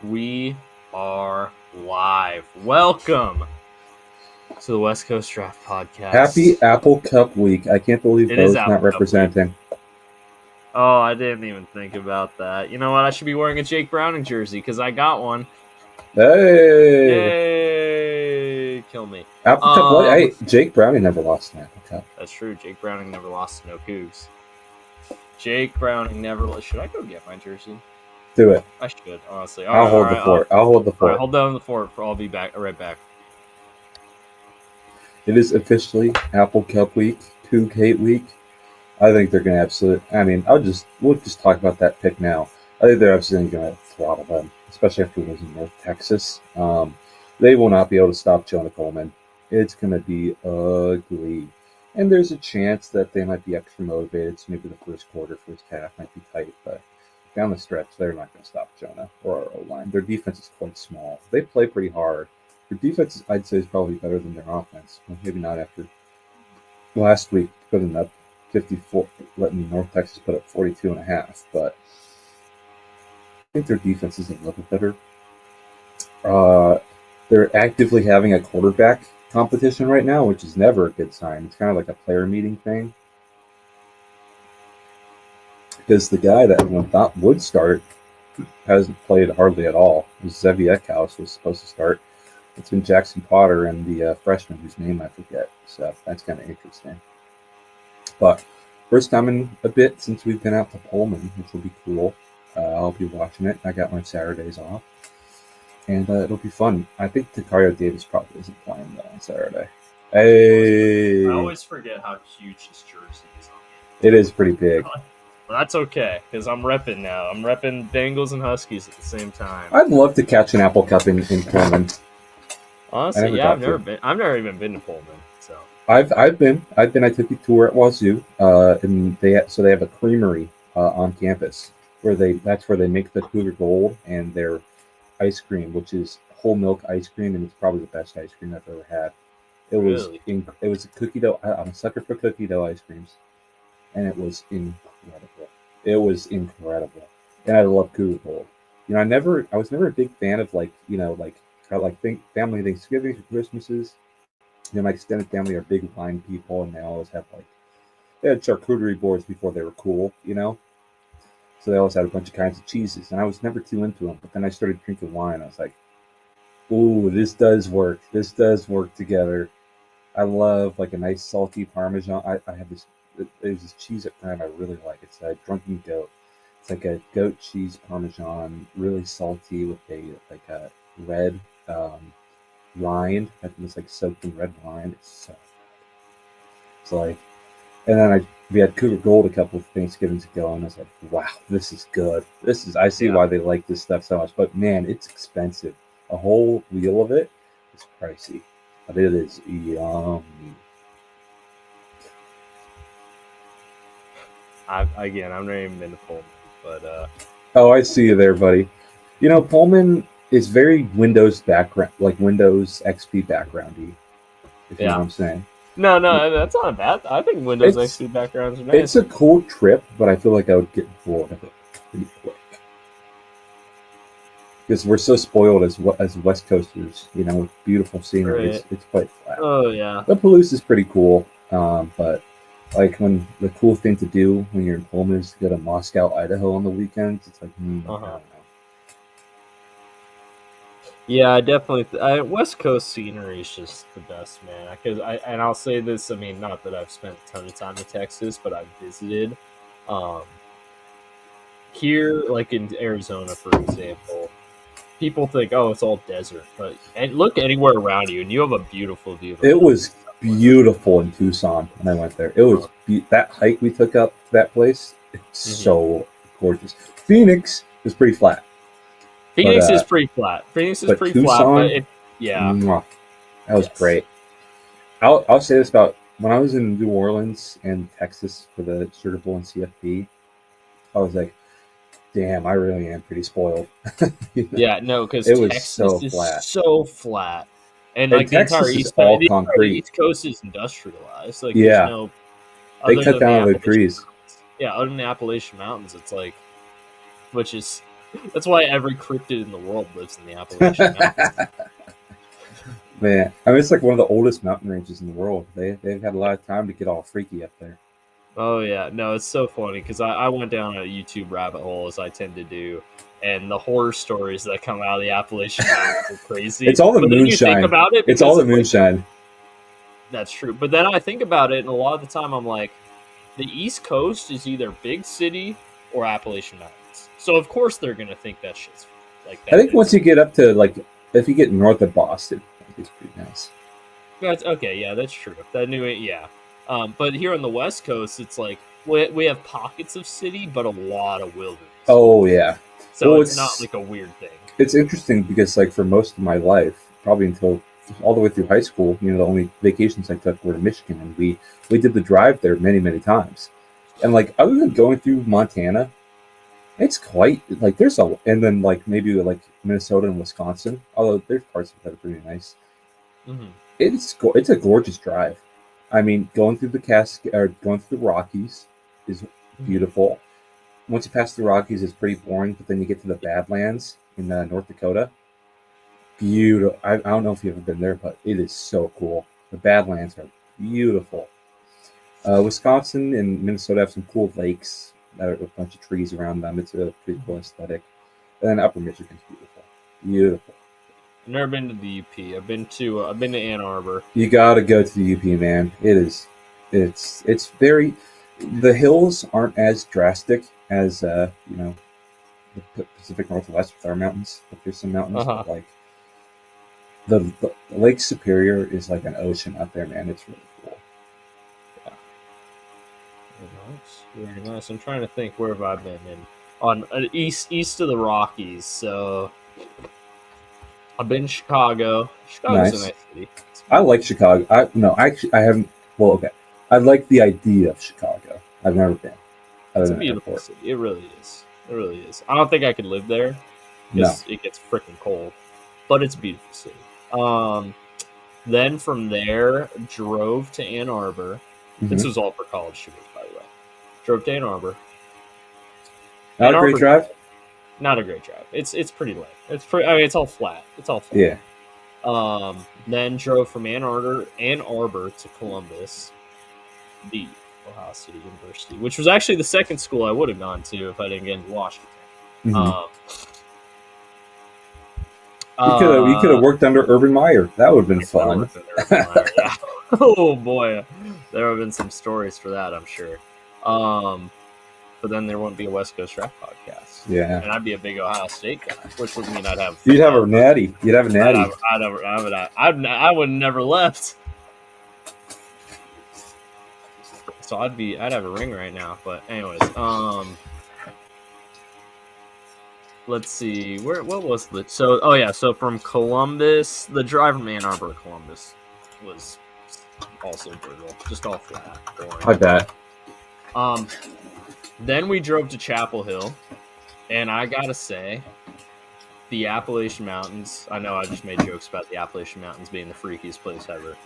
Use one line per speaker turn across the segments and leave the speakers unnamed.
We are live. Welcome to the West Coast Draft Podcast.
Happy Apple Cup week. I can't believe
It is
Beau's
Apple
not
Cup
representing.
Oh, I didn't even think about that. You know what? I should be wearing a Jake Browning jersey because I got one.
Hey!
Yay! Kill me.
Apple Cup what? Hey, Jake Browning never lost an Apple Cup.
That's true. Jake Browning never lost to no Cougs. Jake Browning never lost. Should I go get my jersey?
Do it.
I should, honestly.
I'll hold the fort. I'll hold the fort.
All right, hold down the fort. I'll be back. Right back.
It is officially Apple Cup week, Coug week. I think they're going to absolutely. I mean, we'll just talk about that pick now. I think they're absolutely going to throttle them, especially after losing North Texas. They will not be able to stop Jonah Coleman. It's going to be ugly. And there's a chance that they might be extra motivated, so maybe the first quarter, first half might be tight, but down the stretch, they're not going to stop Jonah or our O-line. Their defense is quite small. They play pretty hard. Their defense, I'd say, is probably better than their offense. Well, maybe not after last week, putting up 54, letting North Texas put up 42.5, but I think their defense is a little better. They're actively having a quarterback competition right now, which is never a good sign. It's kind of like a player meeting thing. Because the guy that everyone thought would start hasn't played hardly at all. Zevi Eckhouse was supposed to start. It's been Jackson Potter and the freshman whose name I forget. So that's kind of interesting. But first time in a bit since we've been out to Pullman, which will be cool. I'll be watching it. I got my Saturdays off. And it'll be fun. I think Takario Davis probably isn't playing though on Saturday. Hey!
I always forget how huge his jersey is on me.
It is pretty big.
Well, that's okay, because I'm repping now. I'm repping Bengals and Huskies at the same time.
I'd love to catch an Apple Cup in Pullman.
Honestly, yeah, I've never even been to Pullman. So
I've been. I took a tour at Wazoo, and they have a creamery on campus that's where they make the Cougar Gold and their ice cream, which is whole milk ice cream, and it's probably the best ice cream I've ever had. It was a cookie dough. I'm a sucker for cookie dough ice creams, and it was incredible. It was incredible, and I love Cougar Gold. You know, I was never a big fan of family Thanksgivings or Christmases. You know, my extended family are big wine people, and they always have they had charcuterie boards before they were cool, you know. So they always had a bunch of kinds of cheeses, and I was never too into them. But then I started drinking wine. I was like, "Ooh, this does work. This does work together." I love like a nice salty Parmesan. I have this. There's this cheese at brand I really like. It's a Drunken Goat. It's like a goat cheese Parmesan, really salty with a red rind. I think it's like soaked in red wine. It's like, and then we had Cougar Gold a couple of Thanksgivings ago, and I was like, wow, this is good. I see why they like this stuff so much. But man, it's expensive. A whole wheel of it is pricey, but it is yummy.
I've never even been to Pullman, but
oh, I see you there, buddy. You know, Pullman is very Windows background, like Windows XP backgroundy. If you know what I'm saying.
No, that's not bad. I think Windows XP backgrounds are nice.
It's a cool trip, but I feel like I would get bored of it pretty quick. Because we're so spoiled as West Coasters, you know, with beautiful scenery.
Right.
It's quite flat.
Oh, yeah.
The Palouse is pretty cool, but like when the cool thing to do when you're in Pullman is to go to Moscow, Idaho on the weekends, it's like, I don't know.
Yeah, definitely. West Coast scenery is just the best, man. And I'll say this. I mean, not that I've spent a ton of time in Texas, but I've visited. Here, like in Arizona, for example, people think, "Oh, it's all desert," and look anywhere around you, and you have a beautiful view.
It was beautiful in Tucson when I went there. It was that hike we took up to that place. It's so gorgeous. Phoenix is pretty flat.
Phoenix is pretty flat. But
that was great. I'll say this about when I was in New Orleans and Texas for the Sugar Bowl and CFB. I was like, damn, I really am pretty spoiled.
Yeah, no, because Texas is so flat. And like the entire East Coast is industrialized. Like,
they cut down all the trees.
Yeah, other than the Appalachian Mountains, it's like, which is That's why every cryptid in the world lives in the Appalachian Mountains.
Man, I mean, it's like one of the oldest mountain ranges in the world. They've had a lot of time to get all freaky up there.
Oh yeah, no, it's so funny because I went down a YouTube rabbit hole as I tend to do, and the horror stories that come out of the Appalachian Mountains are crazy.
It's all the
but then you think
moonshine.
about it,
It's all the
because, like,
moonshine.
that's true. But then I think about it, and a lot of the time I'm like, the East Coast is either big city or Appalachian Mountains. So of course they're gonna think that shit's like that.
I think once you get up to like, if you get north of Boston, I think it's pretty nice.
That's okay. Yeah, that's true. That new, yeah. But here on the West Coast, it's like we have pockets of city, but a lot of wilderness.
Oh yeah.
So
Well,
it's not like a weird thing.
It's interesting because like for most of my life, probably until all the way through high school, the only vacations I took were to Michigan, and we did the drive there many times. And like other than going through Montana, it's quite like there's a, and then like maybe like Minnesota and Wisconsin, although there's parts of that are pretty nice.
Mm-hmm.
It's a gorgeous drive. I mean, going through going through the Rockies is beautiful. Once you pass the Rockies, it's pretty boring, but then you get to the Badlands in North Dakota. Beautiful. I don't know if you've ever been there, but it is so cool. The Badlands are beautiful. Wisconsin and Minnesota have some cool lakes that are a bunch of trees around them. It's a pretty cool aesthetic. And then Upper Michigan's beautiful. Beautiful.
I've never been to the UP. I've been to Ann Arbor.
You gotta go to the UP, man. It's very. The hills aren't as drastic as the Pacific Northwest with our mountains. But there's some mountains that, like the Lake Superior is like an ocean up there, man. It's really cool.
Yeah. Very nice. I'm trying to think, where have I been on east of the Rockies. So I've been to Chicago. Chicago's a nice city.
I like Chicago. I haven't. Well, okay. I like the idea of Chicago. I've never been.
It's a beautiful city. It really is. It really is. I don't think I could live there because it gets freaking cold, but it's a beautiful city. Then from there, drove to Ann Arbor. Mm-hmm. This was all for college students, by the way. Drove to Ann Arbor.
Not a great drive.
Not a great drive. It's pretty late. It's all flat.
Yeah.
Then drove from Ann Arbor to Columbus, the Ohio State University, which was actually the second school I would have gone to if I didn't get into Washington.
Mm-hmm. You could have worked under Urban Meyer. That would have been fun.
Yeah. Oh boy, there have been some stories for that, I'm sure. But then there wouldn't be a West Coast Draft podcast.
Yeah.
And I'd be a big Ohio State guy, which would mean I'd have.
You'd have a natty. You'd have a natty.
I would have never left. So I'd have a ring right now. But anyways, let's see. What was the so from Columbus, the drive from Ann Arbor to Columbus was also brutal. Just all flat, boring.
I bet.
Then we drove to Chapel Hill, and I gotta say, the Appalachian Mountains. I know I just made jokes about the Appalachian Mountains being the freakiest place ever.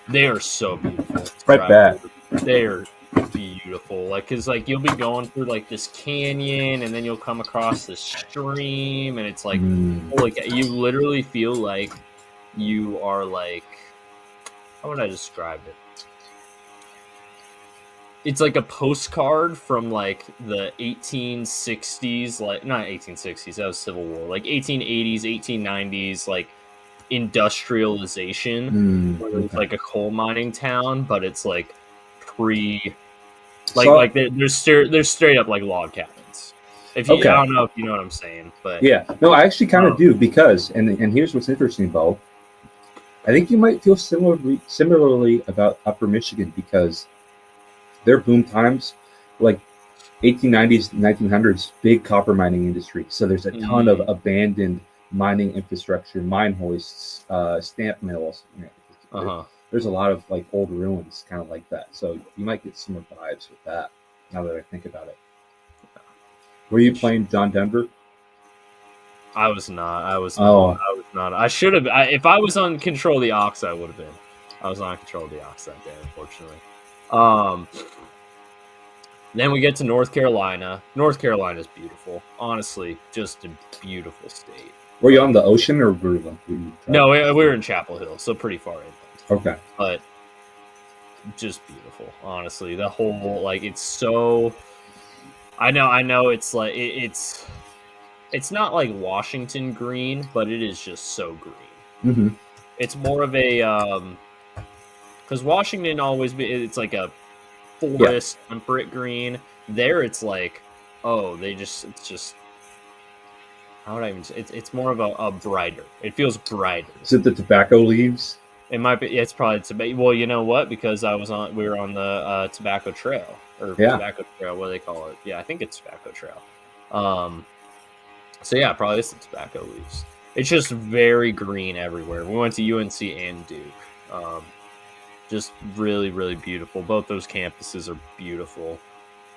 They are so beautiful.
I bet.
They are beautiful. Like, cause like you'll be going through like this canyon, and then you'll come across this stream, and it's like, like you literally feel like you are like, how would I describe it? It's like a postcard from like the 1860s, like not 1860s, that was Civil War, like 1880s, 1890s, like industrialization, where it's like a coal mining town, but it's like there's straight up like log cabins. If you, I don't know if you know what I'm saying, but
yeah, no, I actually kind of do, because and here's what's interesting, Beau. I think you might feel similarly about Upper Michigan, because their boom times, like 1890s, 1900s, big copper mining industry. So there's a ton of abandoned mining infrastructure, mine hoists, stamp mills. There's a lot of like old ruins, kind of like that. So you might get similar vibes with that. Now that I think about it, were you playing John Denver?
I was not. I was not. I should have. If I was on Control the Aux, I would have been. I was on Control the Aux that day, unfortunately. Then we get to North Carolina. North Carolina is beautiful. Honestly, just a beautiful state.
Were you on the ocean or were you
No, we were in Chapel Hill, so pretty far inland.
Okay.
But just beautiful, honestly. The whole, like, it's so... I know it's like... It's not like Washington green, but it is just so green.
Mm-hmm.
It's more of a... Because Washington it's like a forest temperate green. There it's like, it's just... How would I even say? It's more of a brighter. It feels brighter.
Is it the tobacco leaves?
It might be. It's probably tobacco. Well, you know what? Because we were on the tobacco trail tobacco trail. What do they call it? Yeah, I think it's tobacco trail. So yeah, probably it's the tobacco leaves. It's just very green everywhere. We went to UNC and Duke. Just really, really beautiful. Both those campuses are beautiful.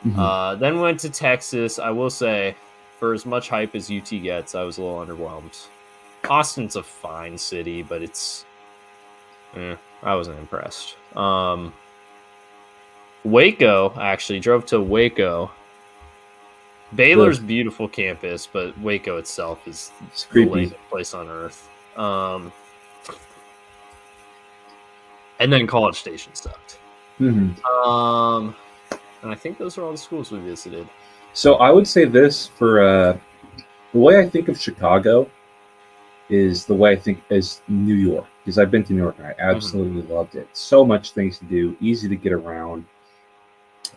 Mm-hmm. Then we went to Texas. I will say, for as much hype as UT gets, I was a little underwhelmed. Austin's a fine city, but it's... I wasn't impressed. Waco, actually. Drove to Waco. Baylor's beautiful campus, but Waco itself is the lamest place on earth. And then College Station sucked.
Mm-hmm.
And I think those are all the schools we visited.
So I would say this for the way I think of Chicago is the way I think is New York, because I've been to New York and I absolutely loved it. So much things to do, easy to get around,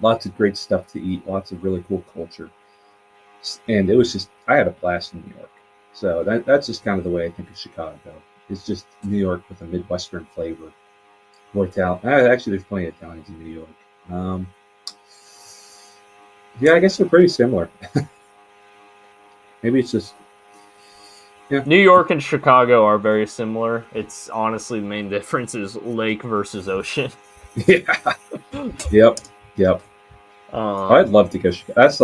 lots of great stuff to eat, lots of really cool culture. And it was just, I had a blast in New York. So that's just kind of the way I think of Chicago. It's just New York with a Midwestern flavor. More Italian. Actually, there's plenty of Italians in New York. Yeah, I guess they're pretty similar. Maybe it's just... Yeah.
New York and Chicago are very similar. It's honestly the main difference is lake versus ocean.
Yeah. Yep. I'd love to go. That's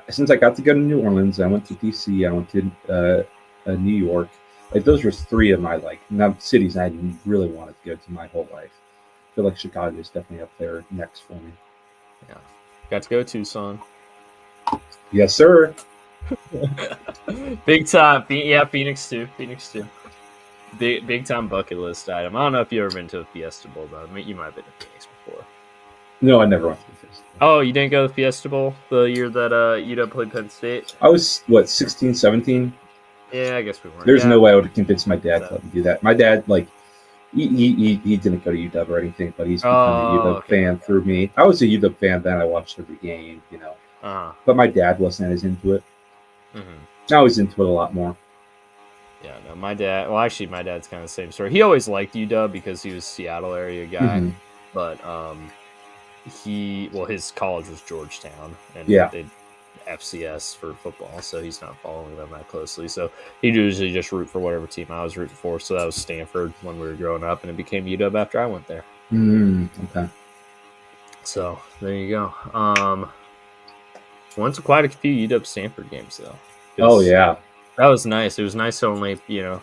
since I got to go to New Orleans. I went to DC. I went to New York. Like those were three of my cities I really wanted to go to my whole life. I feel like Chicago is definitely up there next for me.
Yeah. Got to go to Tucson.
Yes, sir.
Big time. Yeah, Phoenix too. Big time bucket list item. I don't know if you've ever been to a Fiesta Bowl, though. I mean, you might have been to Phoenix before.
No, I never went to the Fiesta Bowl.
Oh, you didn't go to the Fiesta Bowl the year that UW played Penn State?
I was, 16, 17?
Yeah, I guess we weren't.
There's no way I would have convinced my dad to let me do that. My dad, he didn't go to UW or anything, but he's become a UW fan through me. I was a UW fan then. I watched every game, But my dad wasn't as into it. Mm-hmm. Now he's into it a lot more.
Yeah, no, my dad... Well, actually, my dad's kind of the same story. He always liked UW because he was a Seattle area guy. Mm-hmm. But his college was Georgetown. And they FCS for football, so he's not following them that closely. So he usually just root for whatever team I was rooting for. So that was Stanford when we were growing up, and it became UW after I went there.
Okay.
So there you go. Went to quite a few UW Stanford games though.
Oh yeah,
that was nice. It was nice to only it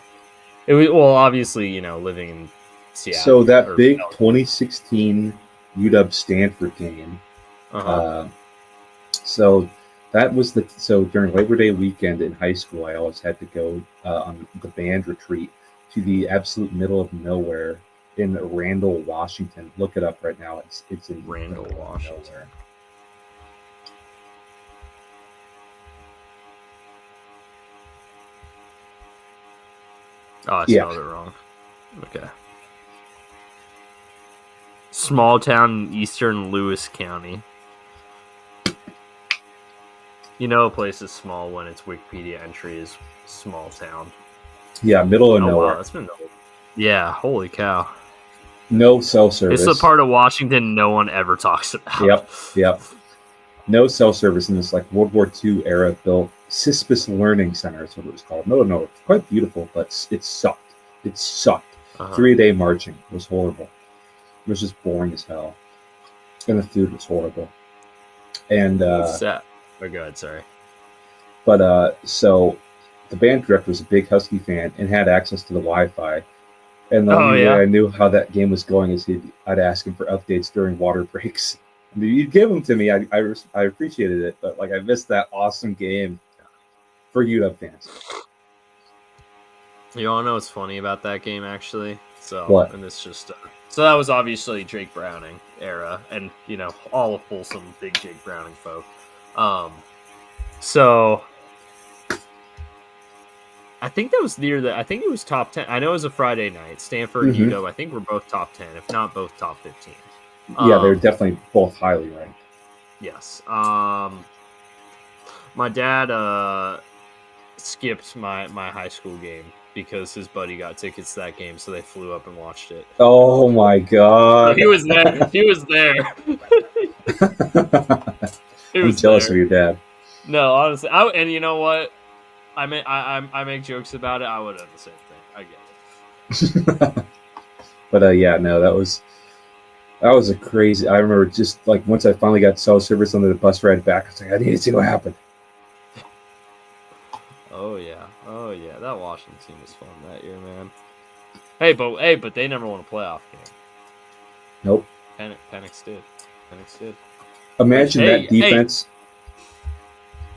was obviously living in Seattle.
So that big 2016 UW Stanford game. So that was during Labor Day weekend in high school, I always had to go on the band retreat to the absolute middle of nowhere in Randall, Washington. Look it up right now. It's in
Randall, Washington. Nowhere. Oh, I spelled it wrong. Okay. Small town in eastern Lewis County. A place is small when its Wikipedia entry is small town.
Yeah, middle of nowhere.
Wow, yeah, holy cow.
No cell service.
It's the part of Washington no one ever talks about.
Yep. No cell service in this World War II era built Cispus Learning Center is what it was called. No, it's quite beautiful, but it sucked. It sucked. 3-day marching was horrible. It was just boring as hell. And the food was horrible. And
sad. Oh, go ahead, sorry.
But so the band director was a big Husky fan and had access to the Wi-Fi. And the only way I knew how that game was going is I'd ask him for updates during water breaks. I mean, you'd give them to me. I appreciated it, but like I missed that awesome game for UW fans.
You all know what's funny about that game, actually? So,
What?
and it's just so that was obviously Jake Browning era, and all of Folsom big Jake Browning folk. So I think that was I think it was top 10. I know it was a Friday night. Stanford and UW, I think we're both top 10, if not both top 15.
Yeah, they're definitely both highly ranked.
Yes. My dad skipped my high school game because his buddy got tickets to that game, so they flew up and watched it.
Oh my god!
He was there. He was there.
I'm jealous of your dad.
No, honestly, and you know what? I make jokes about it. I would have done the same thing. I get it.
But yeah, no, that was a crazy. I remember just like once I finally got cell service on the bus ride back, I was like, I need to see what happened.
Oh yeah, that Washington team was fun that year, man. Hey, but they never won a playoff game.
Nope.
Penix did.
Imagine that defense. Hey.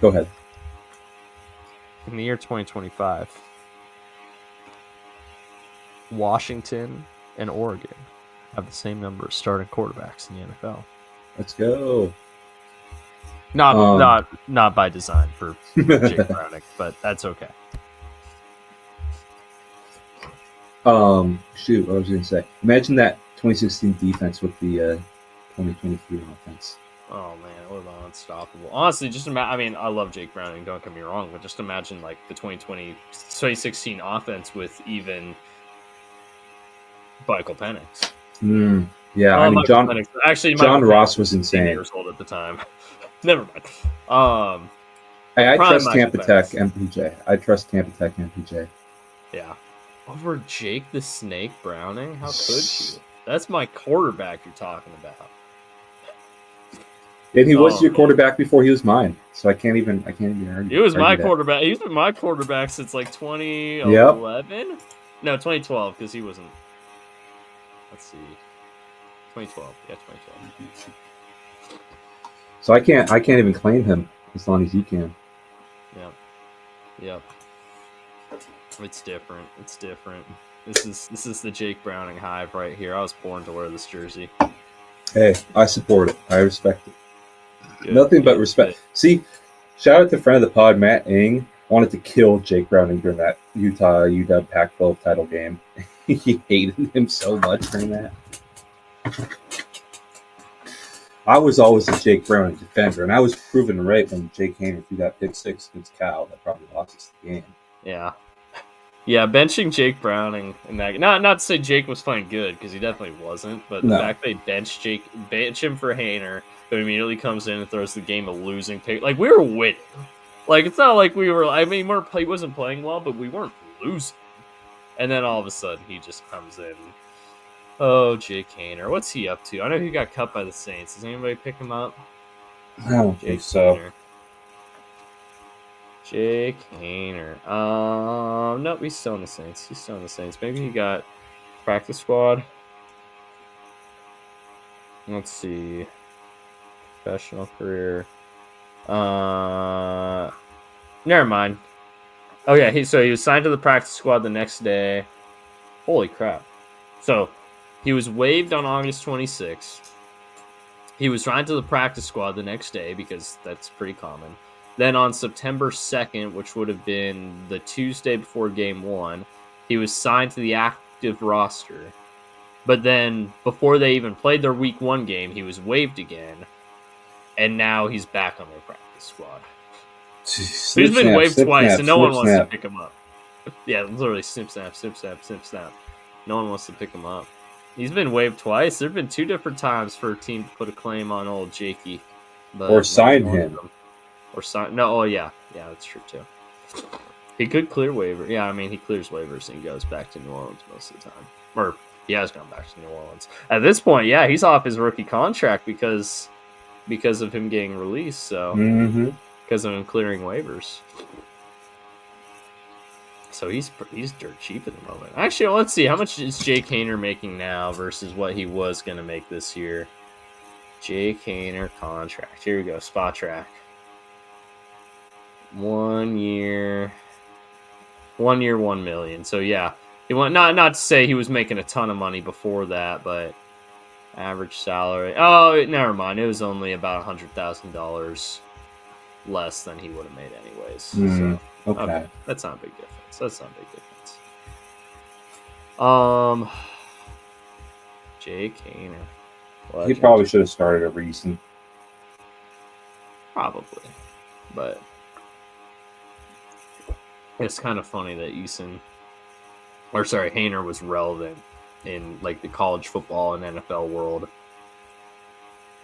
Go ahead.
In the year 2025, Washington and Oregon have the same number of starting quarterbacks in the NFL.
Let's go.
Not by design for Jake Browning, but that's okay.
Shoot, what was I going to say? Imagine that 2016 defense with the 2023 offense.
Oh man, it would have been unstoppable. Honestly, just imagine. I mean, I love Jake Browning. Don't get me wrong, but just imagine like the 2016 offense with even Michael Penix.
Yeah, I mean, John Ross was insane.
Years old at the time. Never mind.
I trust Tampa Tech MPJ.
Yeah. Over Jake the Snake Browning? How could you? That's my quarterback you're talking about.
And he was your quarterback before he was mine, so I can't even argue.
He was my quarterback. He's been my quarterback since like 2011. Yep. No, 2012 because he wasn't. Let's see, 2012. Yeah, 2012.
So I can't even claim him as long as you can.
Yep. It's different. This is the Jake Browning hive right here. I was born to wear this jersey.
Hey, I support it. I respect it. Nothing but respect. See, shout out to friend of the pod, Matt Ing, wanted to kill Jake Browning during that Utah UW Pac-12 title game. He hated him so much during that. I was always a Jake Browning defender, and I was proven right when Jake Haener threw that pick six against Cal that probably lost us the game.
Yeah, benching Jake Browning and that not to say Jake was playing good because he definitely wasn't, but the fact they bench him for Haener, who immediately comes in and throws the game a losing pick. Like we were winning. Like it's not like we were. I mean, he wasn't playing well, but we weren't losing. And then all of a sudden he just comes in. Oh, Jake Haener, what's he up to? I know he got cut by the Saints. Does anybody pick him up?
I don't think so.
Jake Haener. Nope, he's still in the Saints. Maybe he got practice squad. Let's see. Professional career. Never mind. Oh yeah, he was signed to the practice squad the next day. Holy crap. So he was waived on August 26th. He was signed to the practice squad the next day because that's pretty common. Then on September 2nd, which would have been the Tuesday before Game 1, he was signed to the active roster. But then before they even played their Week 1 game, he was waived again. And now he's back on their practice squad. He's been waived twice, and no one wants to pick him up. Yeah, literally snip, snap. No one wants to pick him up. He's been waived twice. There have been two different times for a team to put a claim on old Jakey.
Or sign him.
Yeah, that's true too. He could clear waiver. Yeah, I mean, he clears waivers and he goes back to New Orleans most of the time. Or he has gone back to New Orleans. At this point, yeah, he's off his rookie contract because of him getting released. So because of him clearing waivers. So he's dirt cheap at the moment. Actually, let's see. How much is Jake Haener making now versus what he was going to make this year? Jake Haener contract. Here we go. Spot track. 1 year. 1 year, $1 million. So yeah, he went not to say he was making a ton of money before that, but average salary. Oh, never mind. It was only about $100,000 less than he would have made anyways. So
Okay.
That's not a big difference. Jake Haener.
He probably should have started over Easton.
Probably. But it's kind of funny that Haener was relevant in like the college football and NFL world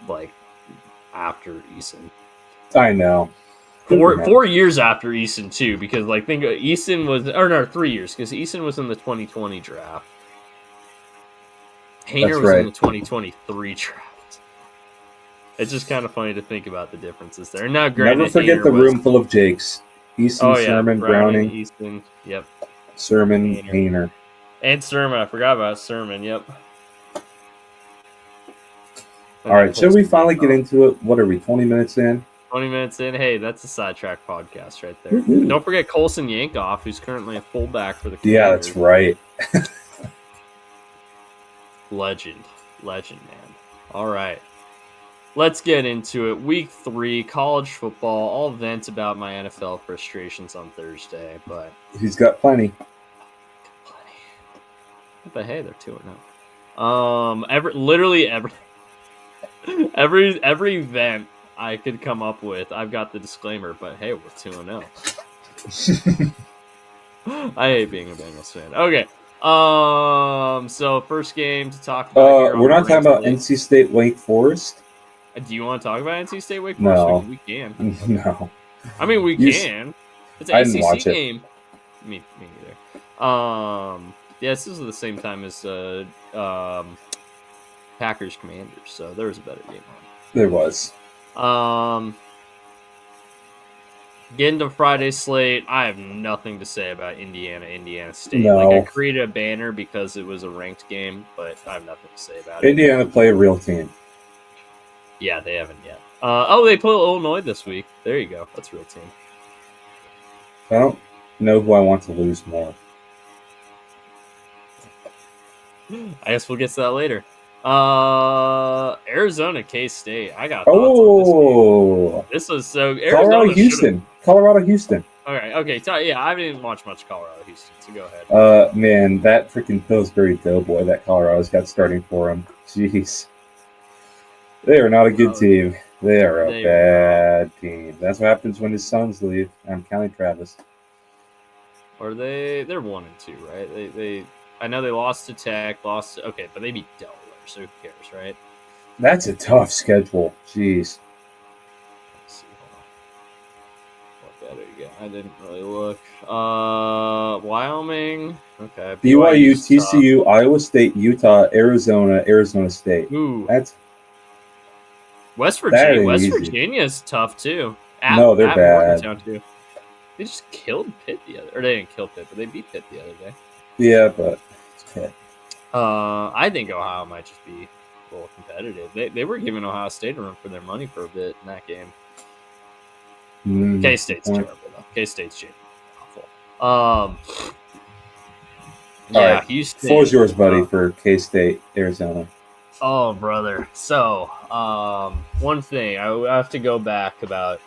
like after Easton.
I know.
4 years after Easton too, because like think Easton was 3 years because Easton was in the 2020 draft. Haener was in the 2023 draft. It's just kind of funny to think about the differences there. Now, granted,
never forget the room full of Jakes. Easton, Sermon, Browning,
Easton, yep.
Sermon, Haener.
And Sermon. I forgot about Sermon, yep.
All right, should we finally get into it? What are we, 20 minutes in?
20 minutes in. Hey, that's a sidetrack podcast right there. Mm-hmm. Don't forget Colson Yankoff, who's currently a fullback for the Commanders.
Yeah, that's right.
Legend, man. All right. Let's get into it. Week 3, college football. I'll vent about my NFL frustrations on Thursday, but
he's got plenty.
But hey, they're 2-0. Every event I could come up with, I've got the disclaimer, but hey, we're 2-0. I hate being a Bengals fan. Okay. So first game to talk about.
We're not talking about NC State Wake Forest.
Do you want to talk about NC State Wake Forest?
No,
we can.
No,
I mean we can. It's an ACC game. Me neither. Yeah, this is the same time as Packers Commanders, so there was a better game on.
There was.
Getting to Friday slate, I have nothing to say about Indiana State.
No.
Like I created a banner because it was a ranked game, but I have nothing to say about it.
Indiana play a real team.
Yeah, they haven't yet. They play Illinois this week. There you go. That's a real team.
I don't know who I want to lose more.
I guess we'll get to that later. Arizona K-State. I got thoughts on this was so
Colorado Houston.
Okay. Yeah, I didn't watch much Colorado Houston, so go ahead.
Man, that freaking Pillsbury Doughboy that Colorado's got starting for him. Jeez. They are not a good team. They are a bad team. That's what happens when his sons leave. I'm counting Travis.
Are they? They're 1-2, right? They. I know they lost to Tech. Okay, but they beat Delaware, so who cares, right?
That's a tough schedule. Jeez.
Let's see. What better you got? I didn't really look. Wyoming. Okay.
BYU, TCU, Iowa State, Utah, Arizona State.
Ooh.
That's
West Virginia. West Virginia is tough too.
No, they're bad.
Too. They just killed Pitt or they didn't kill Pitt, but they beat Pitt the other day.
Yeah, but it's Pitt.
I think Ohio might just be a little competitive. They were giving Ohio State a run for their money for a bit in that game. K-State's terrible though. K-State's awful.
Yeah, right. Houston. Floor's yours, buddy, for K-State, Arizona.
Oh, brother. So, one thing, I have to go back about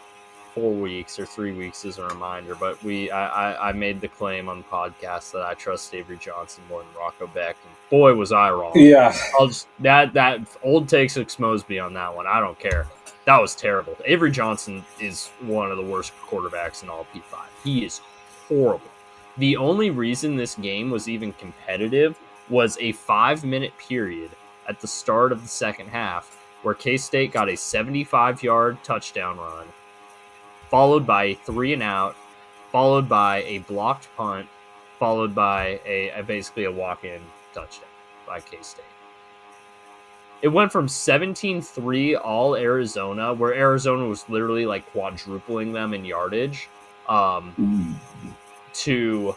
4 weeks or 3 weeks as a reminder, but I made the claim on the podcast that I trust Avery Johnson more than Rocco Beck, and boy, was I wrong.
Yeah.
That old takes exposed me on that one. I don't care. That was terrible. Avery Johnson is one of the worst quarterbacks in all P5. He is horrible. The only reason this game was even competitive was a 5-minute period at the start of the second half where K-State got a 75-yard touchdown run, followed by a 3-and-out, followed by a blocked punt, followed by basically a walk-in touchdown by K-State. It went from 17-3 all Arizona, where Arizona was literally like quadrupling them in yardage, to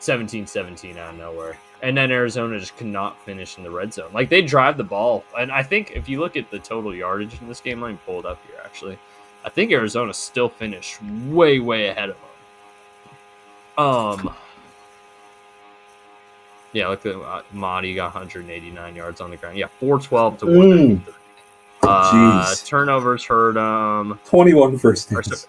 17-17 out of nowhere. And then Arizona just could not finish in the red zone. Like, they drive the ball. And I think if you look at the total yardage in this game, let me pull it up here, actually. I think Arizona still finished way, way ahead of them. Yeah, look at Mahdi got 189 yards on the ground. Yeah, 412 to 193. Turnovers hurt them.
21 first downs.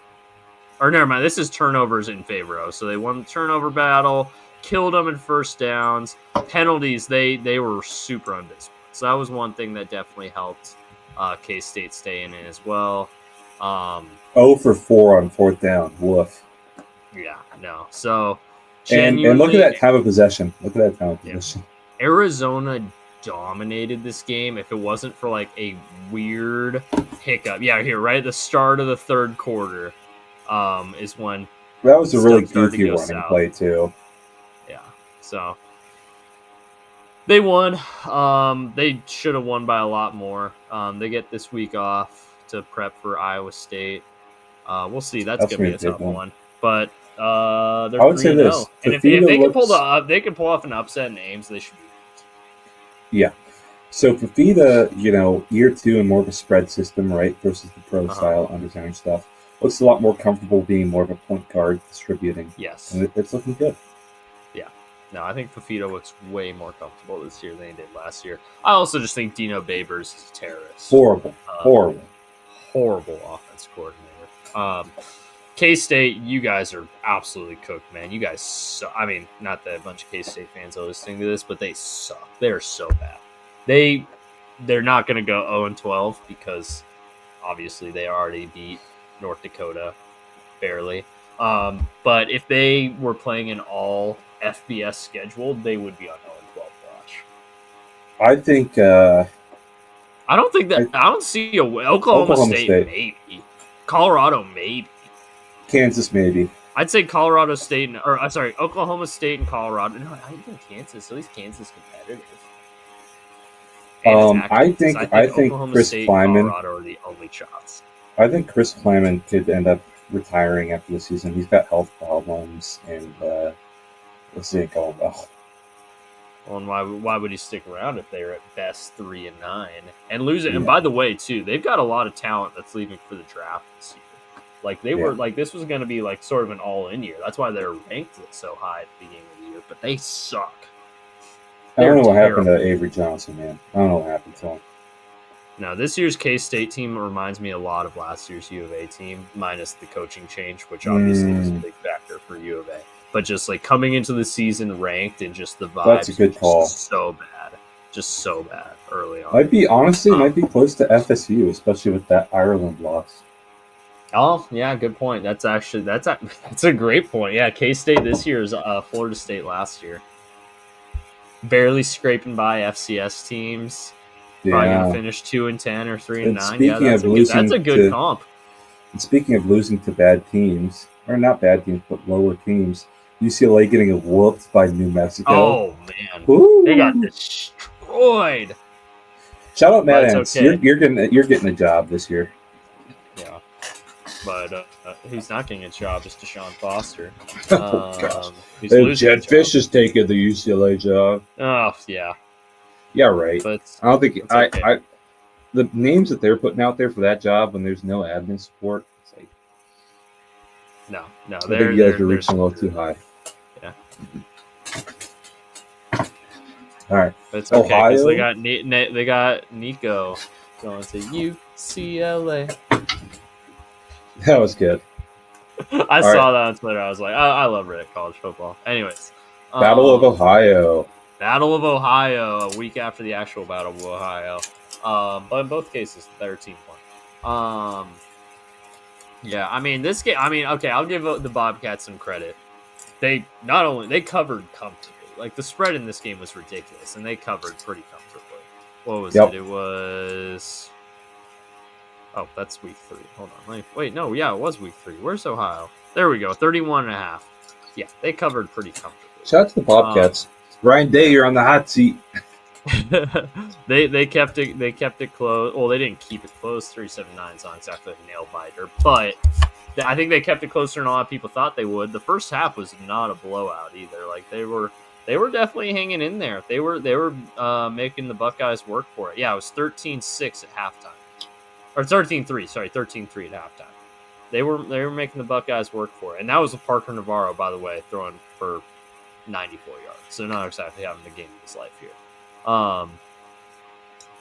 Or never mind, this is turnovers in favor of. So they won the turnover battle, killed them in first downs. Penalties, they were super undisciplined. So that was one thing that definitely helped K-State stay in it as well.
0 for 4 on fourth down. Woof.
Yeah, no. So
and look at that time of possession. Look at that time of possession.
Arizona dominated this game if it wasn't for like a weird hiccup. Yeah, here, right at the start of the third quarter is when
that was a really goofy running play too.
Yeah, so they won. They should have won by a lot more. They get this week off to prep for Iowa State. We'll see. That's gonna be a tough one. But they're
I would say this,
and if they can pull off an upset in Ames, they should be.
Yeah. So Fafita, year 2 and more of a spread system, right, versus the pro style underzone stuff. Looks a lot more comfortable being more of a point guard distributing.
Yes.
And it's looking good.
Yeah. No, I think Fafita looks way more comfortable this year than he did last year. I also just think Dino Babers is a terrorist.
Horrible
offense coordinator. K-State, you guys are absolutely cooked, man. You guys suck. I mean, not that a bunch of K-State fans are listening to this, but they suck. They're so bad. They're not going to go 0-12 because obviously they already beat North Dakota barely. But if they were playing an all FBS schedule, they would be on 0-12 watch.
I think.
I don't see Oklahoma State maybe. Colorado maybe.
Kansas maybe.
I'd say Colorado State Oklahoma State and Colorado. No, I think Kansas. At least Kansas competitive.
I think
Oklahoma
Chris
State
Kleiman.
And Colorado are the only shots.
I think Chris Kleiman could end up retiring after the season. He's got health problems, and this ain't going well.
Well, and why would he stick around if they're at best 3-9 and losing? Yeah. And by the way, too, they've got a lot of talent that's leaving for the draft this year. Like they were, like this was going to be like sort of an all-in year. That's why they're ranked so high at the beginning of the year. But they suck.
I don't know what happened to Avery Johnson, man. I don't know what happened to him.
No, this year's K-State team reminds me a lot of last year's U of A team, minus the coaching change, which obviously was a big factor for U of A. But just like coming into the season ranked and just the vibes.
That's a good call.
Just so bad early on.
Might be close to FSU, especially with that Ireland loss.
Oh yeah, good point. That's a great point. Yeah, K-State this year is Florida State last year. Barely scraping by FCS teams. Probably gonna finish 2-10 or 3-9. Yeah, that's a good comp.
And speaking of losing to bad teams, or not bad teams, but lower teams, UCLA getting whooped by New Mexico.
Oh man, they got destroyed.
Shout out Matt Ents. Okay. You're getting a job this year.
Yeah, but who's not getting a job is Deshaun Foster.
Jed Fish is taking the UCLA job.
Oh yeah.
Yeah, right.
But
I don't think I the names that they're putting out there for that job when there's no admin support. It's like
no,
they're reaching a little too high.
Yeah.
All right.
But it's okay because they got Nico going to UCLA.
That was good.
I saw that on Twitter. I was like, I love Reddit college football. Anyways,
Battle of Ohio.
Battle of Ohio, a week after the actual Battle of Ohio. But in both cases, the better team won. Yeah, I mean, this game, okay, I'll give the Bobcats some credit. They covered comfortably. Like, the spread in this game was ridiculous, and they covered pretty comfortably. What was it? It was... Oh, that's week 3. Hold on. It was week 3. Where's Ohio? There we go, 31.5. Yeah, they covered pretty comfortably.
Shout out to the Bobcats. Ryan Day, you're on the hot seat.
they kept it close. Well, they didn't keep it close. 379 is not exactly a nail biter, but I think they kept it closer than a lot of people thought they would. The first half was not a blowout either. Like they were definitely hanging in there. They were making the Buckeyes work for it. Yeah, it was 13-6 at halftime. Or 13-3, sorry, 13-3 at halftime. They were making the Buckeyes work for it. And that was a Parker Navarro, by the way, throwing for 94 yards. So not exactly having the game of his life here.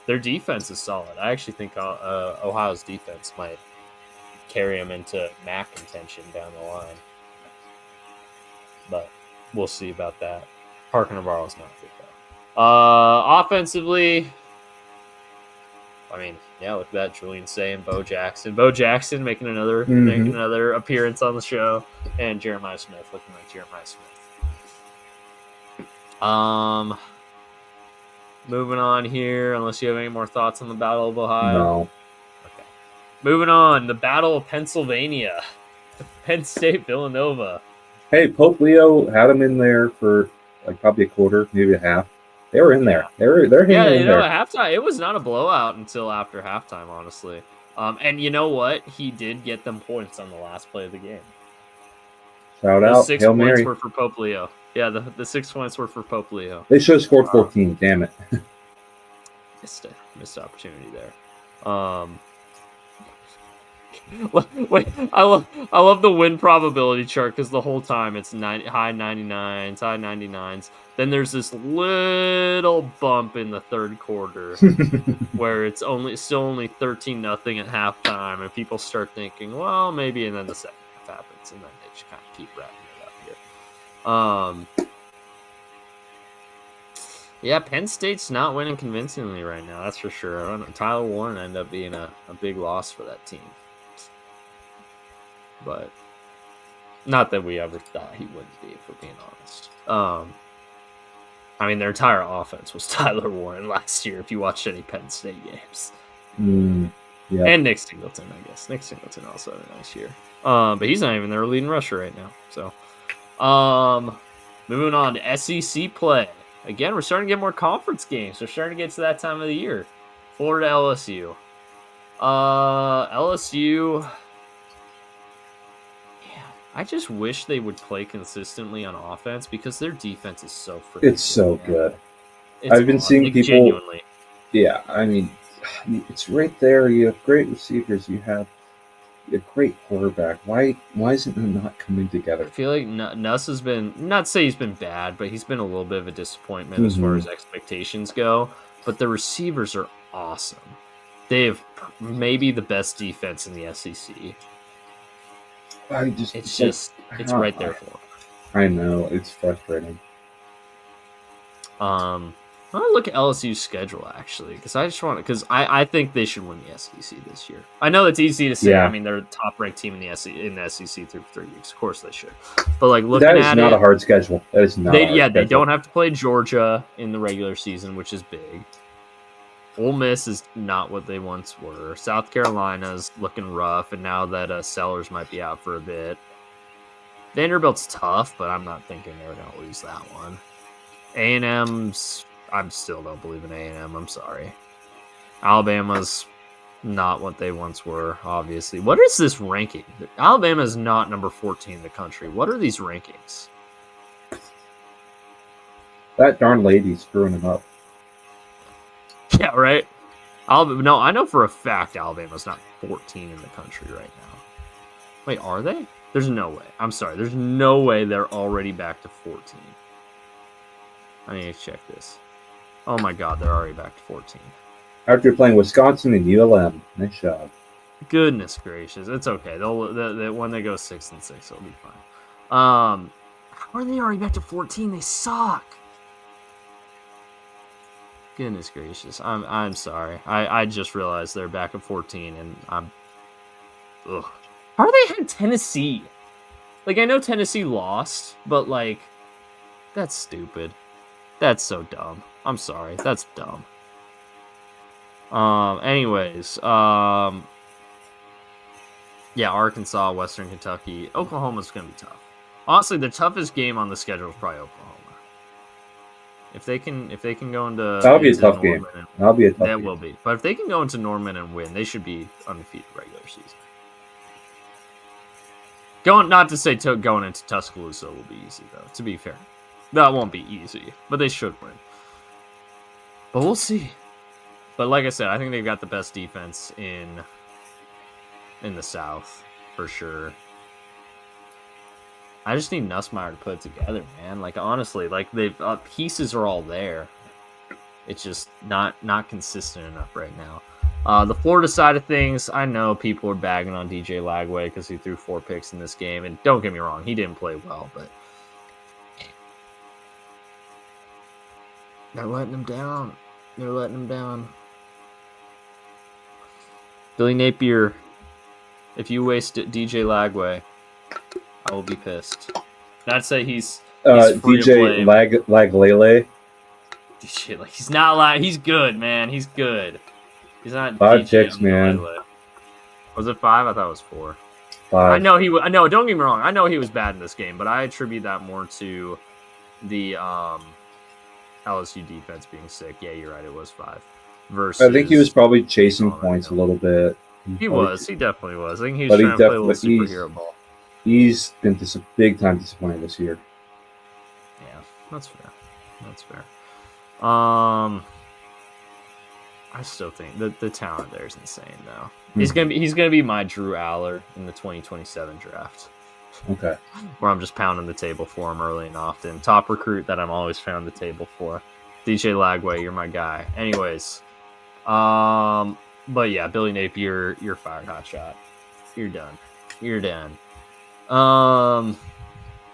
Their defense is solid. I actually think Ohio's defense might carry them into MAC contention down the line. But we'll see about that. Parker Navarro's not good, though. Offensively, I mean, yeah, look at that. Julian Say and Bo Jackson. Bo Jackson making another appearance on the show. And Jeremiah Smith looking like Jeremiah Smith. Moving on here, unless you have any more thoughts on the Battle of Ohio.
No.
Okay. Moving on, the Battle of Pennsylvania. Penn State, Villanova.
Hey, Pope Leo had them in there for like probably a quarter, maybe a half. They were in there. They're hanging in there.
At halftime, it was not a blowout until after halftime, honestly. And you know what? He did get them points on the last play of the game.
Shout
Those
out,
6
Hail
points
Mary.
were for Pope Leo. Yeah, the 6 points were for Pope Leo.
They should have scored 14. Damn it.
Missed opportunity there. Wait, I love the win probability chart because the whole time it's high 99s, high 99s. Then there's this little bump in the third quarter where it's still only 13-0 at halftime, and people start thinking, well, maybe, and then the second half happens, and then they just kind of keep wrapping it up here. Yeah, Penn State's not winning convincingly right now, that's for sure. I don't know, Tyler Warren ended up being a big loss for that team. But not that we ever thought he wouldn't be, if we're being honest. I mean, their entire offense was Tyler Warren last year, if you watched any Penn State games.
Yeah.
And Nick Singleton, I guess. Nick Singleton also had a nice year. But he's not even their leading rusher right now. So, moving on to SEC play. Again, we're starting to get more conference games. We're starting to get to that time of the year. Florida, LSU. LSU... I just wish they would play consistently on offense because their defense is so freaking
It's so good.
It's
I've been seeing people.
Genuinely.
Yeah, I mean, it's right there. You have great receivers. You have a great quarterback. Why isn't it not coming together?
I feel like Nuss has been, not to say he's been bad, but he's been a little bit of a disappointment as far as expectations go. But the receivers are awesome. They have maybe the best defense in the SEC. It's right there for them.
I know, it's frustrating.
I want to look at LSU's schedule actually, because I think they should win the SEC this year. I know it's easy to say.
Yeah.
I mean, they're a top-ranked team in the SEC through 3 weeks. Of course they should. But like looking
that is
at
not
it,
a hard schedule. That is not.
They don't have to play Georgia in the regular season, which is big. Ole Miss is not what they once were. South Carolina's looking rough, and now that Sellers might be out for a bit. Vanderbilt's tough, but I'm not thinking they're going to lose that one. A&M's, I still don't believe in A&M. I'm sorry. Alabama's not what they once were, obviously. What is this ranking? Alabama's not number 14 in the country. What are these rankings?
That darn lady's screwing them up.
Yeah, right? No, I know for a fact Alabama's not 14 in the country right now. Wait, are they? There's no way. I'm sorry. There's no way they're already back to 14. I need to check this. Oh my God, they're already back to 14.
After playing Wisconsin and ULM. Nice job.
Goodness gracious. It's okay. When they go 6-6, it'll be fine. How are they already back to 14? They suck. Goodness gracious. I'm sorry. I just realized they're back at 14 and I'm ugh. How are they in Tennessee? Like, I know Tennessee lost, but like that's stupid. That's so dumb. I'm sorry. That's dumb. Anyways, yeah, Arkansas, Western Kentucky, Oklahoma's gonna be tough. Honestly, the toughest game on the schedule is probably Oklahoma. If they can go into
that'll be a tough game. That'll be a tough game.
That will be. But if they can go into Norman and win, they should be undefeated regular season. Not to say going into Tuscaloosa will be easy, though. To be fair, that won't be easy, but they should win. But we'll see. But like I said, I think they've got the best defense in the South for sure. I just need Nussmeier to put it together, man. Like honestly, like the pieces are all there. It's just not consistent enough right now. The Florida side of things, I know people are bagging on DJ Lagway because he threw 4 picks in this game, and don't get me wrong, he didn't play well, but they're letting him down. Billy Napier, if you waste DJ Lagway, I will be pissed. Not to say he's
DJ Laglele.
DJ, like he's not he's good, man. He's good. He's not
5 picks, man.
Was it 5? I thought it was 4.
5.
I know don't get me wrong. I know he was bad in this game, but I attribute that more to the LSU defense being sick. Yeah, you're right. It was 5. Versus,
I think he was probably chasing points a little bit.
He definitely was. I think he was trying to play a little superhero ball.
He's been big time disappointed this year.
Yeah, that's fair. I still think the talent there is insane, though. Mm-hmm. He's gonna be my Drew Aller in the 2027 draft.
Okay.
Where I'm just pounding the table for him early and often. Top recruit that I'm always pounding the table for. DJ Lagway, you're my guy. Anyways, but yeah, Billy Napier, you're fired, hot shot. You're done.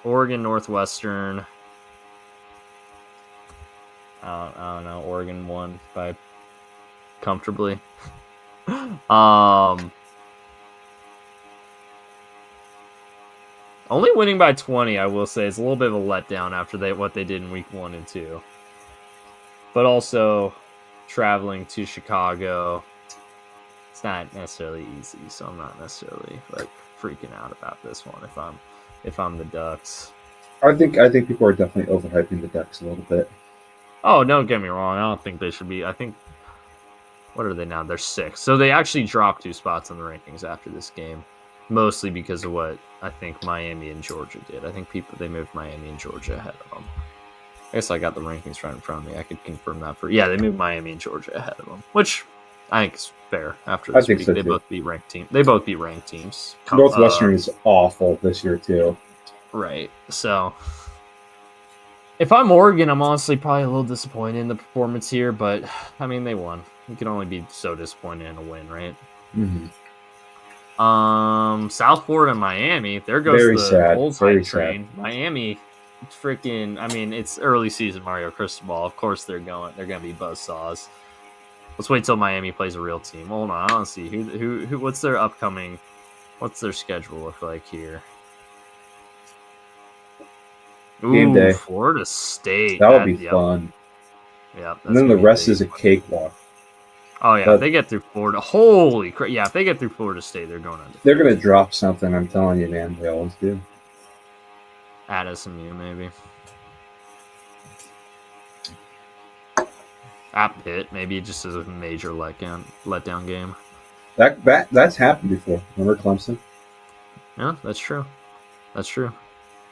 Oregon, Northwestern. I don't know. Oregon won by comfortably. Only winning by 20, I will say, is a little bit of a letdown after what they did in week 1 and 2. But also traveling to Chicago, it's not necessarily easy, so I'm not necessarily like freaking out about this one if I'm the Ducks.
I think people are definitely overhyping the Ducks a little bit.
Oh, don't get me wrong. I don't think they should be. I think, what are they now? They're 6. So they actually dropped 2 spots on the rankings after this game, mostly because of what I think Miami and Georgia did. I think they moved Miami and Georgia ahead of them. I guess I got the rankings right in front of me. I could confirm that they moved Miami and Georgia ahead of them, which I think is fair. After this week, they both beat ranked teams.
Northwestern is awful this year too.
Right. So if I'm Oregon, I'm honestly probably a little disappointed in the performance here, but I mean they won. You can only be so disappointed in a win, right?
Mm-hmm.
South Florida and Miami. There goes the Bulls hype train. Miami, freaking. I mean, it's early season Mario Cristobal. Of course, they're gonna be buzzsaws. Let's wait till Miami plays a real team. Hold on, I want to see who. What's their upcoming? What's their schedule look like here?
Game day.
Florida State.
That would be fun.
Yeah.
And then the rest is a cakewalk.
Oh yeah, if they get through Florida, holy crap! Yeah, if they get through Florida State, they're going under.
They're gonna drop something. I'm telling you, man. They always do.
At SMU, maybe. At Pitt, maybe just as a major letdown game.
That's happened before. Remember Clemson?
Yeah, that's true.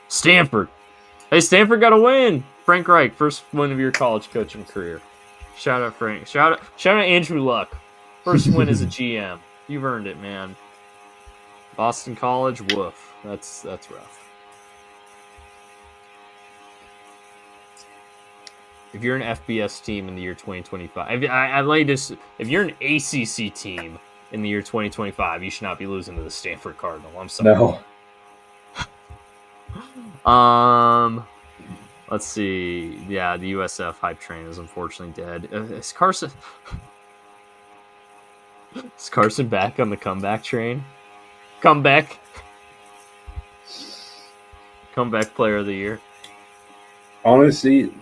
Stanford. Hey, Stanford got a win. Frank Reich, first win of your college coaching career. Shout out Frank. Shout out Andrew Luck. First win as a GM. You've earned it, man. Boston College, woof. That's rough. If you're an FBS team in the year 2025, if you're an ACC team in the year 2025, you should not be losing to the Stanford Cardinal. I'm sorry.
No.
Let's see. Yeah, the USF hype train is unfortunately dead. Is Carson back on the comeback train? Comeback player of the year.
Honestly,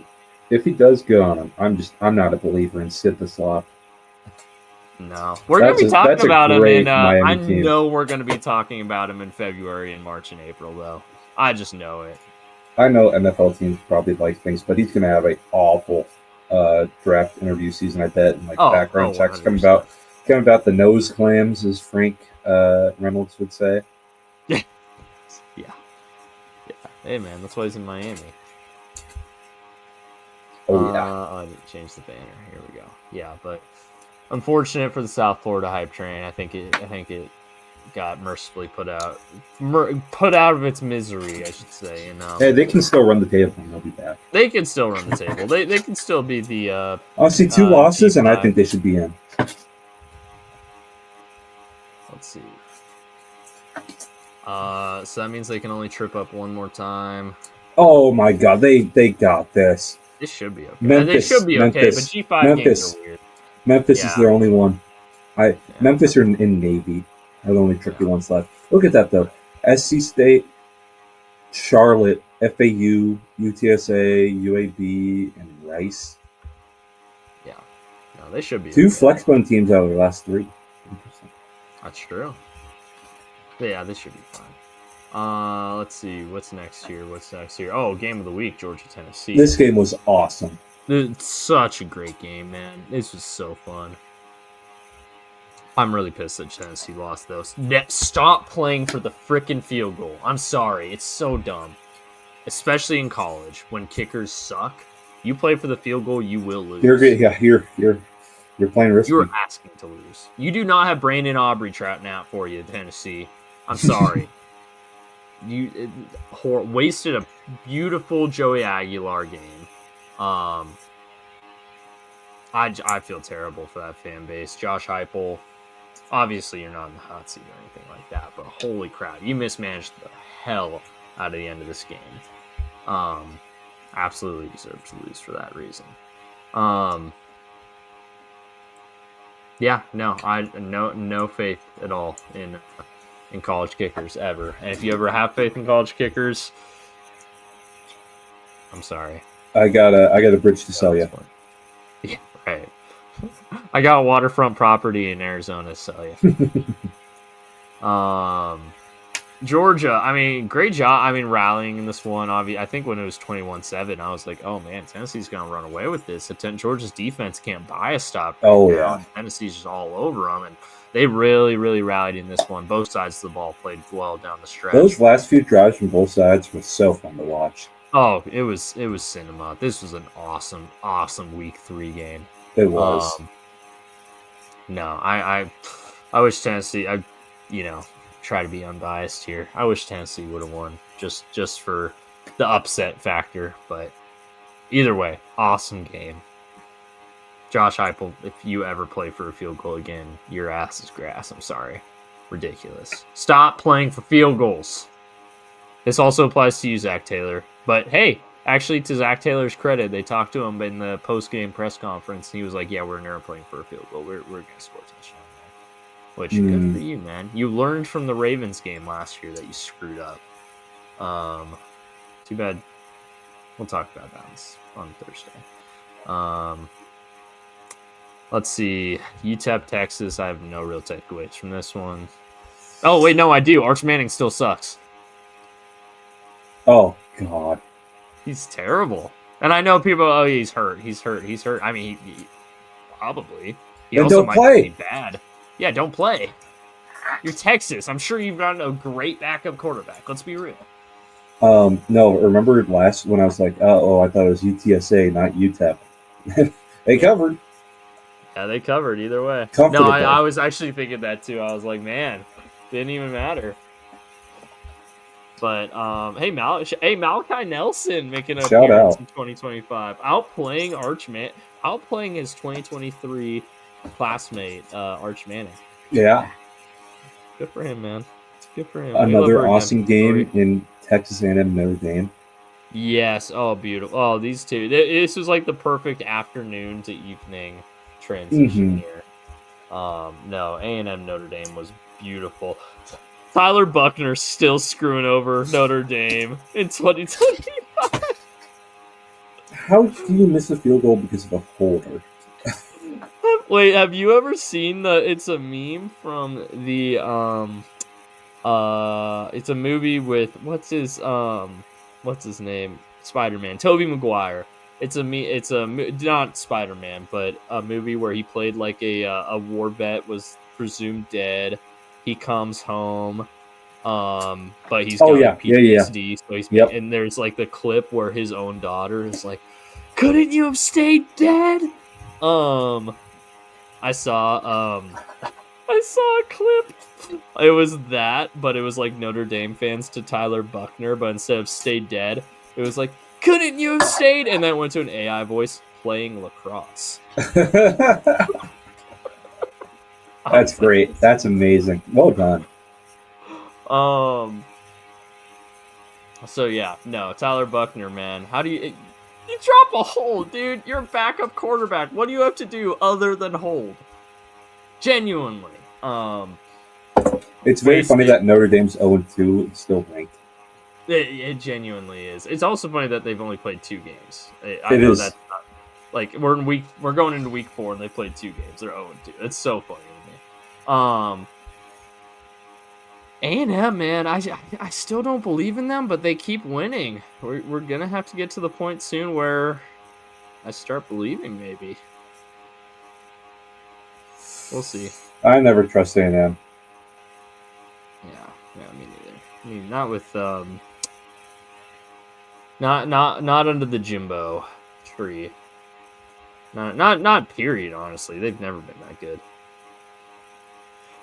if he does go on him, I'm not a believer in Sid the Slop.
No, we're going to be talking about him in. I know we're going to be talking about him in February and March and April, though. I just know it.
I know NFL teams probably like things, but he's going to have an awful draft interview season, I bet, and background checks come about the nose clams, as Frank Reynolds would say.
Hey, man, that's why he's in Miami.
Oh, yeah.
I need to change the banner. Here we go. Yeah, but unfortunate for the South Florida hype train. I think it got mercifully put out of its misery, I should say. And
Hey, they can still run the table and they'll be back.
they can still run the table. They can still be the
Honestly, 2 losses,
G5.
and I think they should be in.
Let's see. So that means they can only trip up one more time.
Oh my God, they got this.
This should be okay.
Memphis,
They should be okay, but G5 games are weird.
Memphis is their only one. Memphis are in Navy. Are the only tricky ones left. Look at that though. SC State, Charlotte, FAU, UTSA, UAB, and Rice.
Yeah. No, they should be
2
okay.
flexbone teams out of the last 3.
Interesting. That's true. But yeah, this should be fine. Let's see. What's next here? Oh, game of the week, Georgia, Tennessee.
This game was awesome.
It's such a great game, man. This was so fun. I'm really pissed that Tennessee lost, though. Stop playing for the frickin' field goal. I'm sorry. It's so dumb. Especially in college, when kickers suck. You play for the field goal, you will lose.
You're playing risky.
You're asking to lose. You do not have Brandon Aubrey trotting out for you, Tennessee. I'm sorry. You wasted a beautiful Joey Aguilar game. I feel terrible for that fan base. Josh Heupel, obviously you're not in the hot seat or anything like that, but holy crap, you mismanaged the hell out of the end of this game. Absolutely deserved to lose for that reason. Yeah, no faith at all in college kickers ever. And if you ever have faith in college kickers, I'm sorry.
I got a bridge to sell you.
Yeah, right. I got waterfront property in Arizona to sell you. Georgia, I mean, great job. I mean, rallying in this one. Obviously, I think when it was 21-7, I was like, oh man, Tennessee's going to run away with this. Georgia's defense can't buy a stop.
Yeah.
Tennessee's just all over them, and they really, really rallied in this one. Both sides of the ball played well down the stretch.
Those last few drives from both sides were so fun to watch.
Oh, it was cinema. This was an awesome week 3 game.
It was.
No, I wish Tennessee. Try to be unbiased here. I wish Tennessee would have won just for the upset factor. But either way, awesome game. Josh Heupel, if you ever play for a field goal again, your ass is grass. I'm sorry. Ridiculous. Stop playing for field goals. This also applies to you, Zach Taylor. But hey, actually, to Zach Taylor's credit, they talked to him in the post-game press conference. And he was like, yeah, we're never playing for a field goal. We're going to score a touchdown. Which, good for you, man. You learned from the Ravens game last year that you screwed up. Too bad. We'll talk about that on Thursday. Let's see. UTEP, Texas. I have no real takeaways from this one. Oh, wait, no, I do. Arch Manning still sucks.
Oh, God.
He's terrible. And I know people, he's hurt. I mean, he probably. He also might be bad. Yeah, don't play. You're Texas. I'm sure you've got a great backup quarterback. Let's be real.
No, remember last when I was like, I thought it was UTSA, not UTEP. They covered.
Yeah, they covered either way. No, I was actually thinking that too. I was like, man, didn't even matter. But hey, Malachi Nelson making a appearance in 2025, outplaying his 2023 classmate Arch Manning.
Yeah,
good for him, man. Good for him.
Another awesome game in Texas A&M Notre Dame.
Yes. Oh, beautiful. Oh, these two. This was like the perfect afternoon to evening transition here. No, A&M Notre Dame was beautiful. Tyler Buckner still screwing over Notre Dame in 2025.
How do you miss a field goal because of a holder?
Wait, have you ever seen it's a meme from the it's a movie with what's his name? Spider-Man, Tobey Maguire. It's not Spider-Man, but a movie where he played like a war vet, was presumed dead. He comes home But he's got PTSD, so he's
Yep.
and there's like the clip where his own daughter is like, "Couldn't you have stayed dead?" I saw a clip. It was that, but it was like Notre Dame fans to Tyler Buckner, but instead of "stay dead," it was like, "Couldn't you have stayed?" And then went to an AI voice playing lacrosse.
That's great. That's amazing. Well done.
So yeah, no, Tyler Buckner, man. How do you drop a hold, dude? You're a backup quarterback. What do you have to do other than hold? Genuinely.
It's very funny that Notre Dame's 0-2 is still ranked.
It genuinely is. It's also funny that they've only played 2 games. I
know
that's not, like we're going into week 4 and they played 2 games. They're 0-2. It's so funny to me. A&M, man, I still don't believe in them, but they keep winning. We're gonna have to get to the point soon where I start believing. Maybe we'll see.
I never trust A&M.
Yeah, me neither. I mean, not with not under the Jimbo tree. Not period. Honestly, they've never been that good.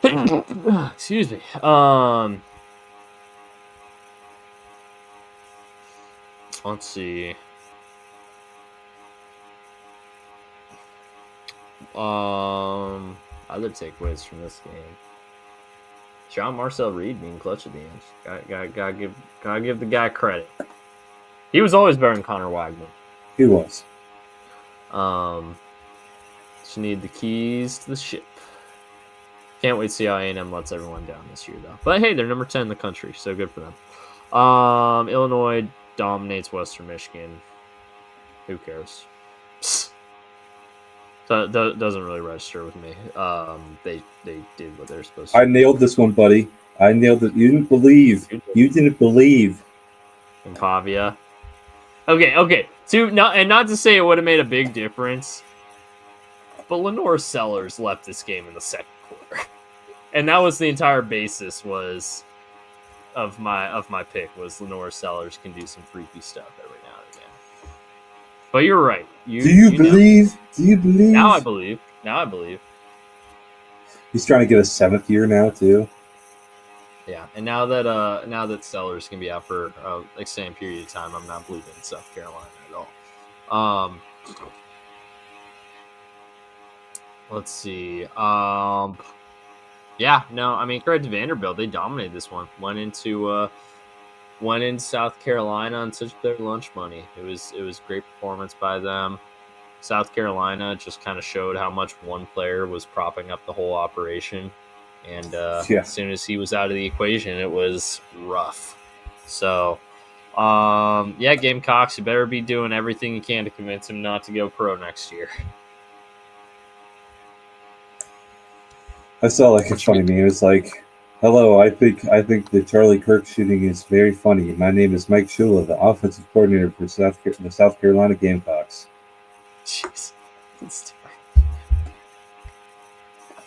Excuse me. Let's see. Other takeaways from this game. John Marcel Reed being clutch at the end. Gotta give the guy credit. He was always better than Connor Wagner.
He was.
Just need the keys to the ship. Can't wait to see how A&M lets everyone down this year, though. But hey, they're number 10 in the country, so good for them. Illinois dominates Western Michigan. Who cares? So that doesn't really register with me. They did what they're supposed to.
I nailed this one, buddy. I nailed it. You didn't believe. You didn't believe.
In Pavia. Okay. Not to say it would have made a big difference, but Lenore Sellers left this game in the second quarter, and that was the entire basis of my pick was Lenore Sellers can do some freaky stuff every now and again. But you're right.
Do you believe? Do you believe?
Now I believe.
He's trying to get a 7th year now too.
Yeah, and now that Sellers can be out for extended period of time, I'm not believing in South Carolina at all. Let's see. Yeah, no, I mean, credit to Vanderbilt. They dominated this one. Went into South Carolina and took their lunch money. It was great performance by them. South Carolina just kind of showed how much one player was propping up the whole operation. And as soon as he was out of the equation, it was rough. So, Gamecocks, you better be doing everything you can to convince him not to go pro next year.
I saw like a funny meme. It's like, "Hello, I think the Charlie Kirk shooting is very funny. My name is Mike Shula, the offensive coordinator for the South Carolina Gamecocks."
Jeez,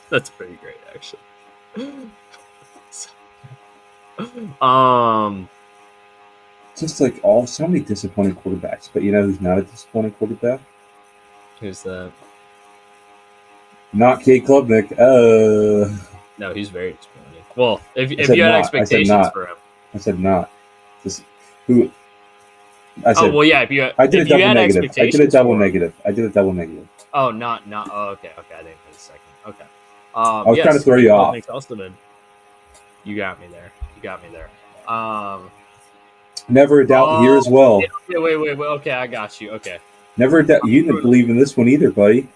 that's pretty great, actually.
Just like so many disappointing quarterbacks, but you know who's not a disappointing quarterback?
Who's that?
Not Kate Klubnik.
No, he's very disappointing. Well, if you had expectations for him,
I said not. Just who? I said.
Oh well, yeah.
I did a double negative. I did a double negative.
Oh, not. Oh, okay. I didn't for a second. Okay.
I was trying to throw you off.
You got me there.
Never a doubt here as well.
Wait. Okay, I got you. Okay.
Never a doubt. You didn't believe in this one either, buddy.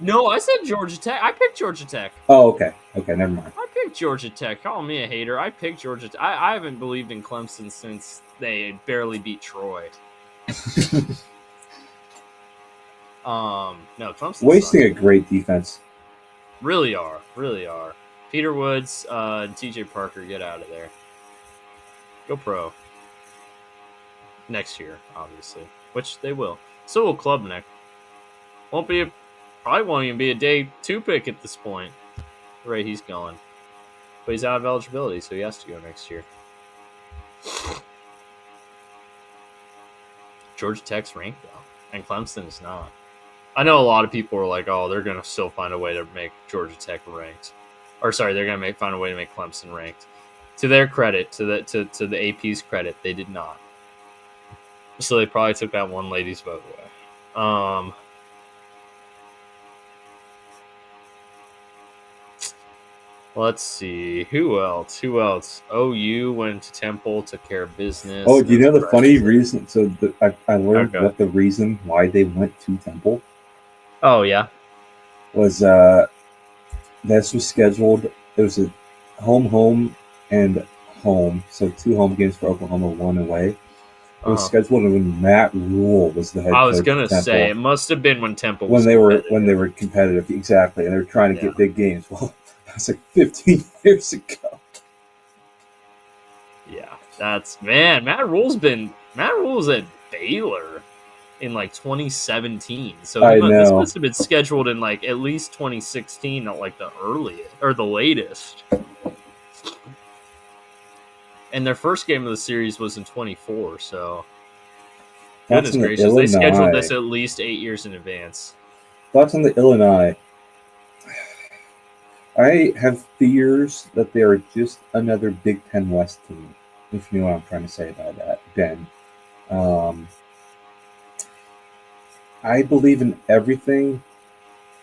No, I said Georgia Tech. I picked Georgia Tech.
Oh, okay. Okay, never mind.
I picked Georgia Tech. Call me a hater. I picked Georgia Tech. I haven't believed in Clemson since they barely beat Troy. No, Clemson
wasting a great defense.
Really are. Peter Woods and TJ Parker, get out of there. Go pro. Next year, obviously. Which they will. So will Klubnik. Probably won't even be a day 2 pick at this point. The way he's going. but he's out of eligibility, so he has to go next year. Georgia Tech's ranked, though, and Clemson is not. I know a lot of people are like, oh, they're going to still find a way to make Georgia Tech ranked. Or, sorry, they're going to find a way to make Clemson ranked. To their credit, to the AP's credit, they did not. So they probably took that one lady's vote away. Let's see. Who else? OU went to Temple, took care of business.
Oh, do you know the funny reason? So I learned what the reason why they went to Temple.
Oh, yeah.
Was this was scheduled. It was a home, and home. So 2 home games for Oklahoma, 1 away. It was scheduled when Matt Rule was the head coach.
I was gonna say it must have been when Temple
was when they were competitive, exactly, and they were trying to get big games. Well, that's like 15 years ago.
Yeah, Matt Rule's at Baylor in like 2017, so this must have been scheduled in like at least 2016, not like the earliest or the latest. And their first game of the series was in 24, so goodness gracious, Illinois. They scheduled this at least 8 years in advance.
Thoughts on the Illinois? I have fears that they are just another Big Ten West team, if you know what I'm trying to say about that, Ben. I believe in everything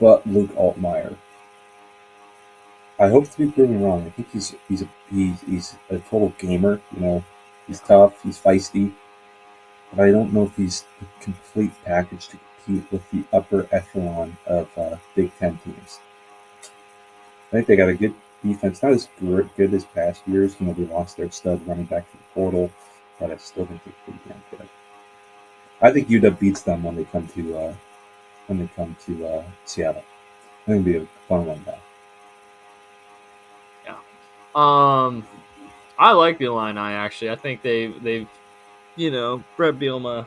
but Luke Altmaier. I hope to be proven wrong. I think he's a total gamer. You know, he's tough, he's feisty, but I don't know if he's the complete package to compete with the upper echelon of Big Ten teams. I think they got a good defense, not as good as past years. You know, they lost their stud running back to the portal, but I still think they're pretty damn good. I think UW beats them when they come to Seattle. I think it'll be a fun one now.
I like the Illini, actually. I think they've Brett Bielema,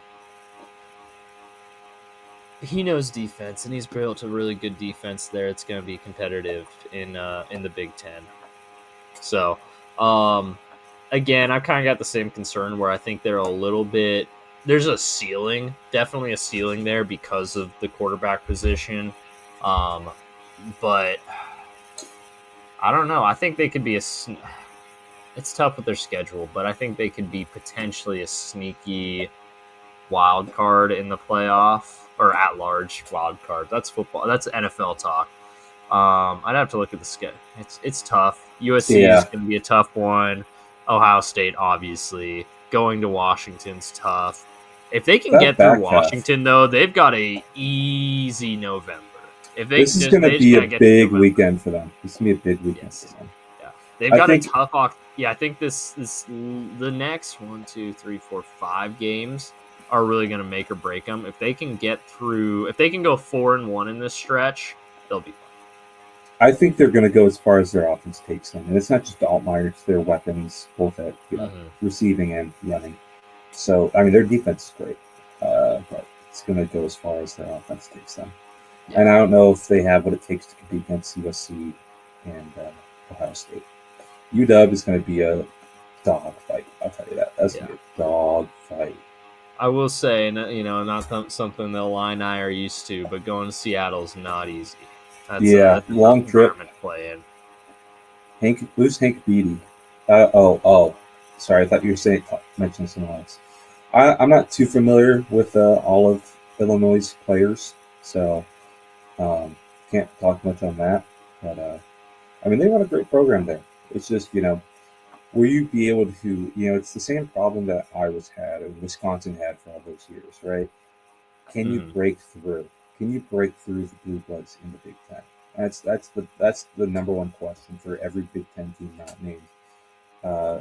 he knows defense, and he's built a really good defense there. It's going to be competitive in the Big Ten. So, again, I've kind of got the same concern where I think they're a little bit – there's a ceiling, definitely a ceiling there because of the quarterback position. But – I don't know. I think they could be it's tough with their schedule, but I think they could be potentially a sneaky wild card in the playoff or at-large wild card. That's football. That's NFL talk. I'd have to look at the schedule. It's tough. USC is going to be a tough one. Ohio State, obviously. Going to Washington's tough. If they can get through Washington, though, they've got a easy November.
This is going to be a big weekend for them. This is going to be a big weekend for them.
Yeah, they've got a tough. Yeah, I think the next 1, 2, 3, 4, 5 games are really going to make or break them. If they can get through, if they can go 4-1 in this stretch, they'll be fine.
I think they're going to go as far as their offense takes them, and it's not just Altmaier; it's their weapons, both at receiving and running. So, I mean, their defense is great, but it's going to go as far as their offense takes them. And I don't know if they have what it takes to compete against USC and Ohio State. UW is going to be a dog fight. I'll tell you that. That's going to be a dog fight.
I will say, not something the Illini are used to, but going to Seattle is not easy. That's a
long trip.
To play
in. Who's Hank Beatty? Sorry, I thought you were mentioning someone else. I'm not too familiar with all of Illinois' players, so. Can't talk much on that, but I mean, they run a great program there. It's just, will you be able to, it's the same problem that Iowa's had and Wisconsin had for all those years, right? Can you break through? Can you break through the Blue Bloods in the Big Ten? That's the number one question for every Big Ten team not named.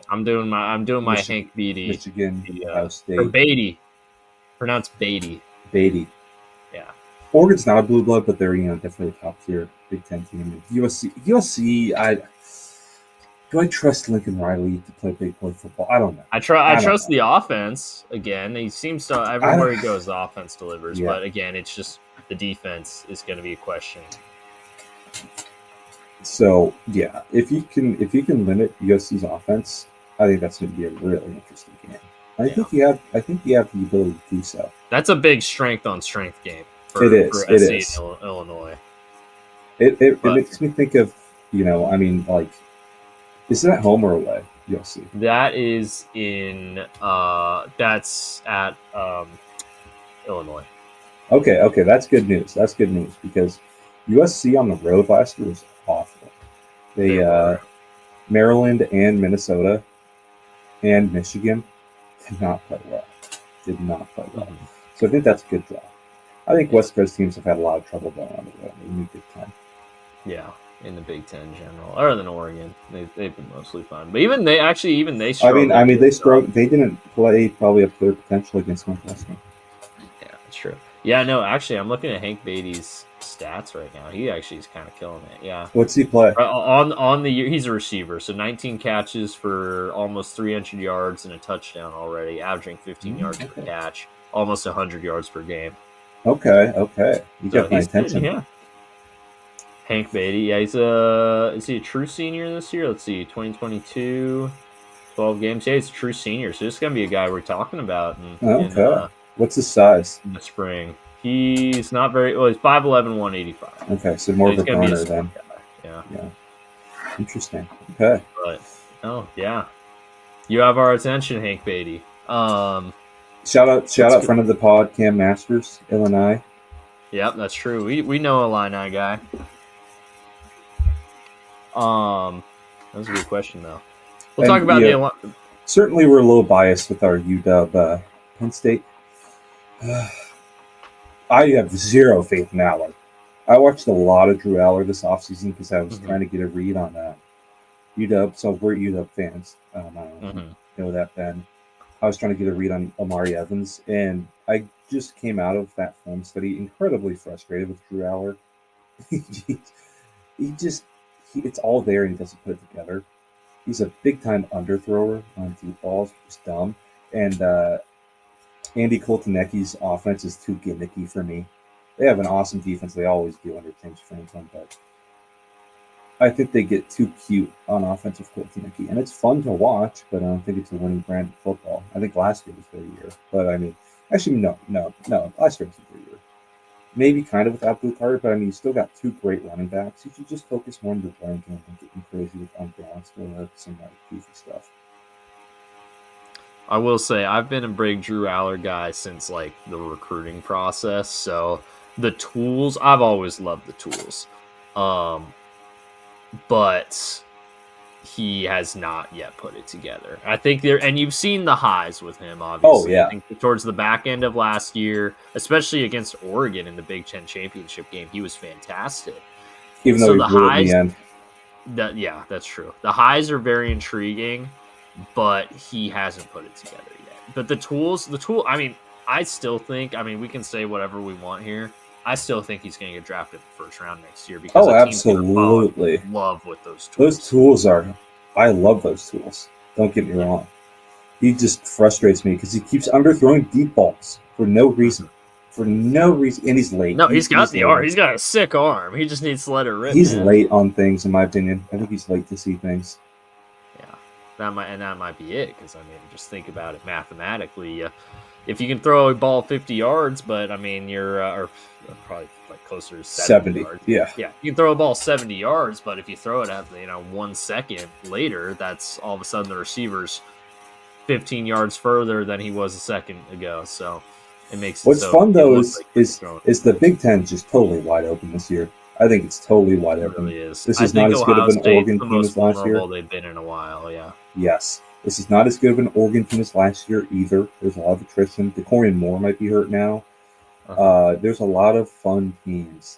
I'm doing my Hank Beatty,
Michigan, Ohio State,
or Beatty, pronounced Beatty. Yeah.
Oregon's not a blue blood, but they're definitely a top tier Big Ten team. USC, do I trust Lincoln Riley to play big boy football? I don't know.
I trust the offense. Again, he seems to everywhere he goes, the offense delivers. Yeah. But again, it's just the defense is going to be a question.
So yeah, if you can limit USC's offense, I think that's going to be a really interesting game. I think you have the ability to do so.
That's a big strength on strength game for
It
SC
is.
and Illinois.
It makes me think of, I mean, like, is that home or away? USC.
That is in that's at Illinois.
Okay, that's good news. That's good news because USC on the road last year was awful. They
were.
Maryland and Minnesota and Michigan did not play well.
Mm-hmm.
So I think that's a good draw. I think West Coast teams have had a lot of trouble going on the road in the Big Ten.
Yeah, in the Big Ten in general, other than Oregon, they've been mostly fine. But even they
struggled. I mean, they struggled. They didn't play probably up to their potential against Northwestern.
Yeah, that's true. Yeah, no, actually, I'm looking at Hank Beatty's stats right now. He actually is kind of killing it. Yeah.
What's he play?
On the year, he's a receiver, so 19 catches for almost 300 yards and a touchdown already, averaging 15 yards per catch, almost 100 yards per game.
Okay. You got my attention.
Yeah. Hank Beatty, yeah, is he a true senior this year? Let's see, 2022, 12 games. Yeah, he's a true senior, so this is gonna be a guy we're talking about.
What's his size?
In the spring, he's not very well. He's 5'11", 185.
Okay, so more of a burner then.
Yeah.
Interesting. Okay.
But yeah, you have our attention, Hank Beatty.
Shout out, friend of the pod, Cam Masters, Illinois.
Yep, that's true. We know a Illini guy. That was a good question, though. We'll talk about the.
Certainly, we're a little biased with our UW Penn State. I have zero faith in Aller. I watched a lot of Drew Aller this offseason because I was trying to get a read on UW. So we're UW fans. I don't know that, Ben. I was trying to get a read on Amari Evans, and I just came out of that film study incredibly frustrated with Drew Aller. It's all there and he doesn't put it together. He's a big-time underthrower on deep balls, which is dumb. And Andy Koltanecki's offense is too gimmicky for me. They have an awesome defense. They always do under James Franklin, but I think they get too cute on offensive Koltanecki. And it's fun to watch, but I don't think it's a winning brand of football. I think last year was their year. But, I mean, actually, no. Last year was their year. Maybe kind of with Abdul Carter, but I mean, you still got two great running backs. You should just focus more on the running game and getting crazy with unbalanced or some goofy stuff.
I will say I've been a big Drew Aller guy since like the recruiting process. So the tools, I've always loved the tools, but he has not yet put it together. I think and you've seen the highs with him, obviously.
Oh, yeah.
I think towards the back end of last year, especially against Oregon in the Big Ten championship game, he was fantastic.
Even though he blew it in the end.
Yeah, that's true. The highs are very intriguing, but he hasn't put it together yet. But the tool, I mean, I still think, we can say whatever we want here. I still think he's going to get drafted in the first round next year because
absolutely
love with those tools.
Those tools I love those tools. Don't get me wrong. He just frustrates me because he keeps underthrowing deep balls for no reason. And he's late.
No, he's got the arm. He's got a sick arm. He just needs to let it rip.
He's late on things, in my opinion. I think he's late to see things.
Yeah, that might be it. Because just think about it mathematically. If you can throw a ball 50 yards, but you're or probably like closer to 70 yards.
Yeah,
you can throw a ball 70 yards, but if you throw it at 1 second later, that's all of a sudden the receiver's 15 yards further than he was a second ago. So it makes
what's fun though is the Big Ten just totally wide open this year. I think it's totally wide open.
It really is.
This is not as good of an Oregon team as last year.
They've been in a while. Yeah.
Yes. This is not as good of an Oregon team as last year either. There's a lot of attrition. DeCorian Moore might be hurt now. There's a lot of fun teams.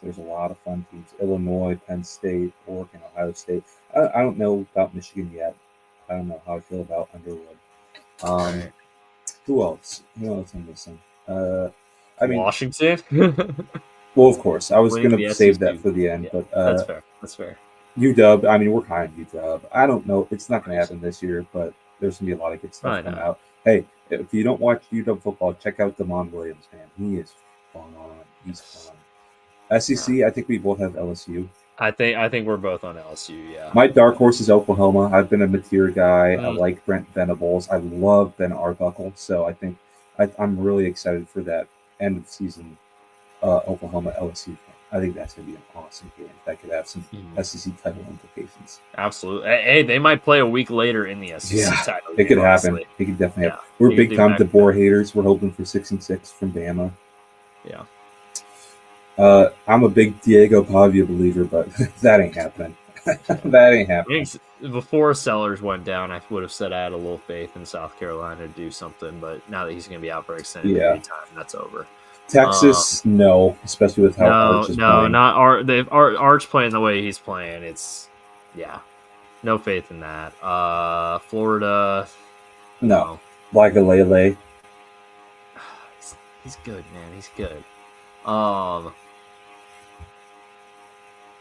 Illinois, Penn State, Oregon, Ohio State. I don't know about Michigan yet. I don't know how I feel about Underwood. Who else? I'm missing?
Washington?
Well, of course. I was going to save that for the end.
Yeah,
but
That's fair.
UW, we're kind of UW. I don't know. It's not going to happen this year, but there's going to be a lot of good stuff coming out. Hey, if you don't watch UW football, check out Damon Williams, man. He is fun. He's fun. SEC, I think we both have LSU.
I think we're both on LSU. Yeah.
My dark horse is Oklahoma. I've been a Mateer guy. I like Brent Venables. I love Ben Arbuckle. So I think I'm really excited for that end of season Oklahoma LSU. I think that's going to be an awesome game. That could have some SEC title implications.
Absolutely. Hey, they might play a week later in the SEC title.
It could happen. It could definitely happen. We're big time DeBoer haters. We're hoping for 6-6 from Bama.
Yeah.
I'm a big Diego Pavia believer, but that ain't happening. That ain't happening.
Before Sellers went down, I would have said I had a little faith in South Carolina to do something, but now that he's going to be out for extended period of time, that's over.
Texas, no, especially with how Arch is playing.
Not Arch. Arch playing the way he's playing. It's no faith in that. Florida,
no. Lele.
He's good, man. He's good.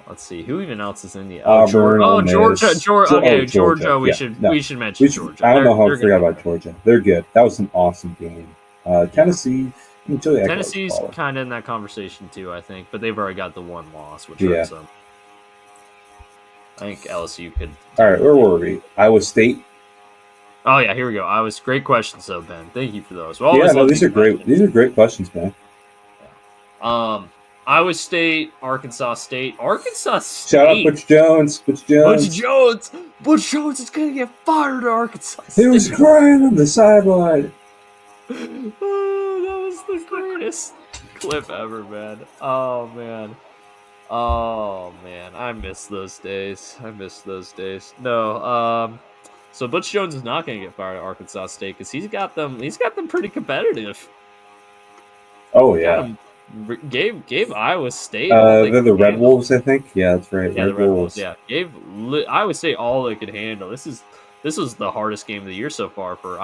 Let's see who even else is in the Georgia. Georgia. We should mention Georgia.
I don't know how I forgot about Georgia. They're good. That was an awesome game. Tennessee.
Tennessee's kind of in that conversation too, I think, but they've already got the one loss, which hurts them. I think LSU could.
All right, where were we? Iowa State.
Oh yeah, here we go. Great questions, though, Ben. Thank you for those.
These are great. These are great questions, Ben.
Yeah. Iowa State, Arkansas State.
Shout out Butch Jones.
Butch Jones is gonna get fired at Arkansas State.
He was crying on the sideline.
Oh, that was the greatest clip ever, man. Oh man, I miss those days. No, so Butch Jones is not going to get fired at Arkansas State because he's got them pretty competitive.
Oh yeah.
Gave Iowa State.
They're the Red Wolves, I think. Yeah, that's right.
Yeah, the Red Wolves. Yeah, gave Iowa State all they could handle. This was the hardest game of the year so far for.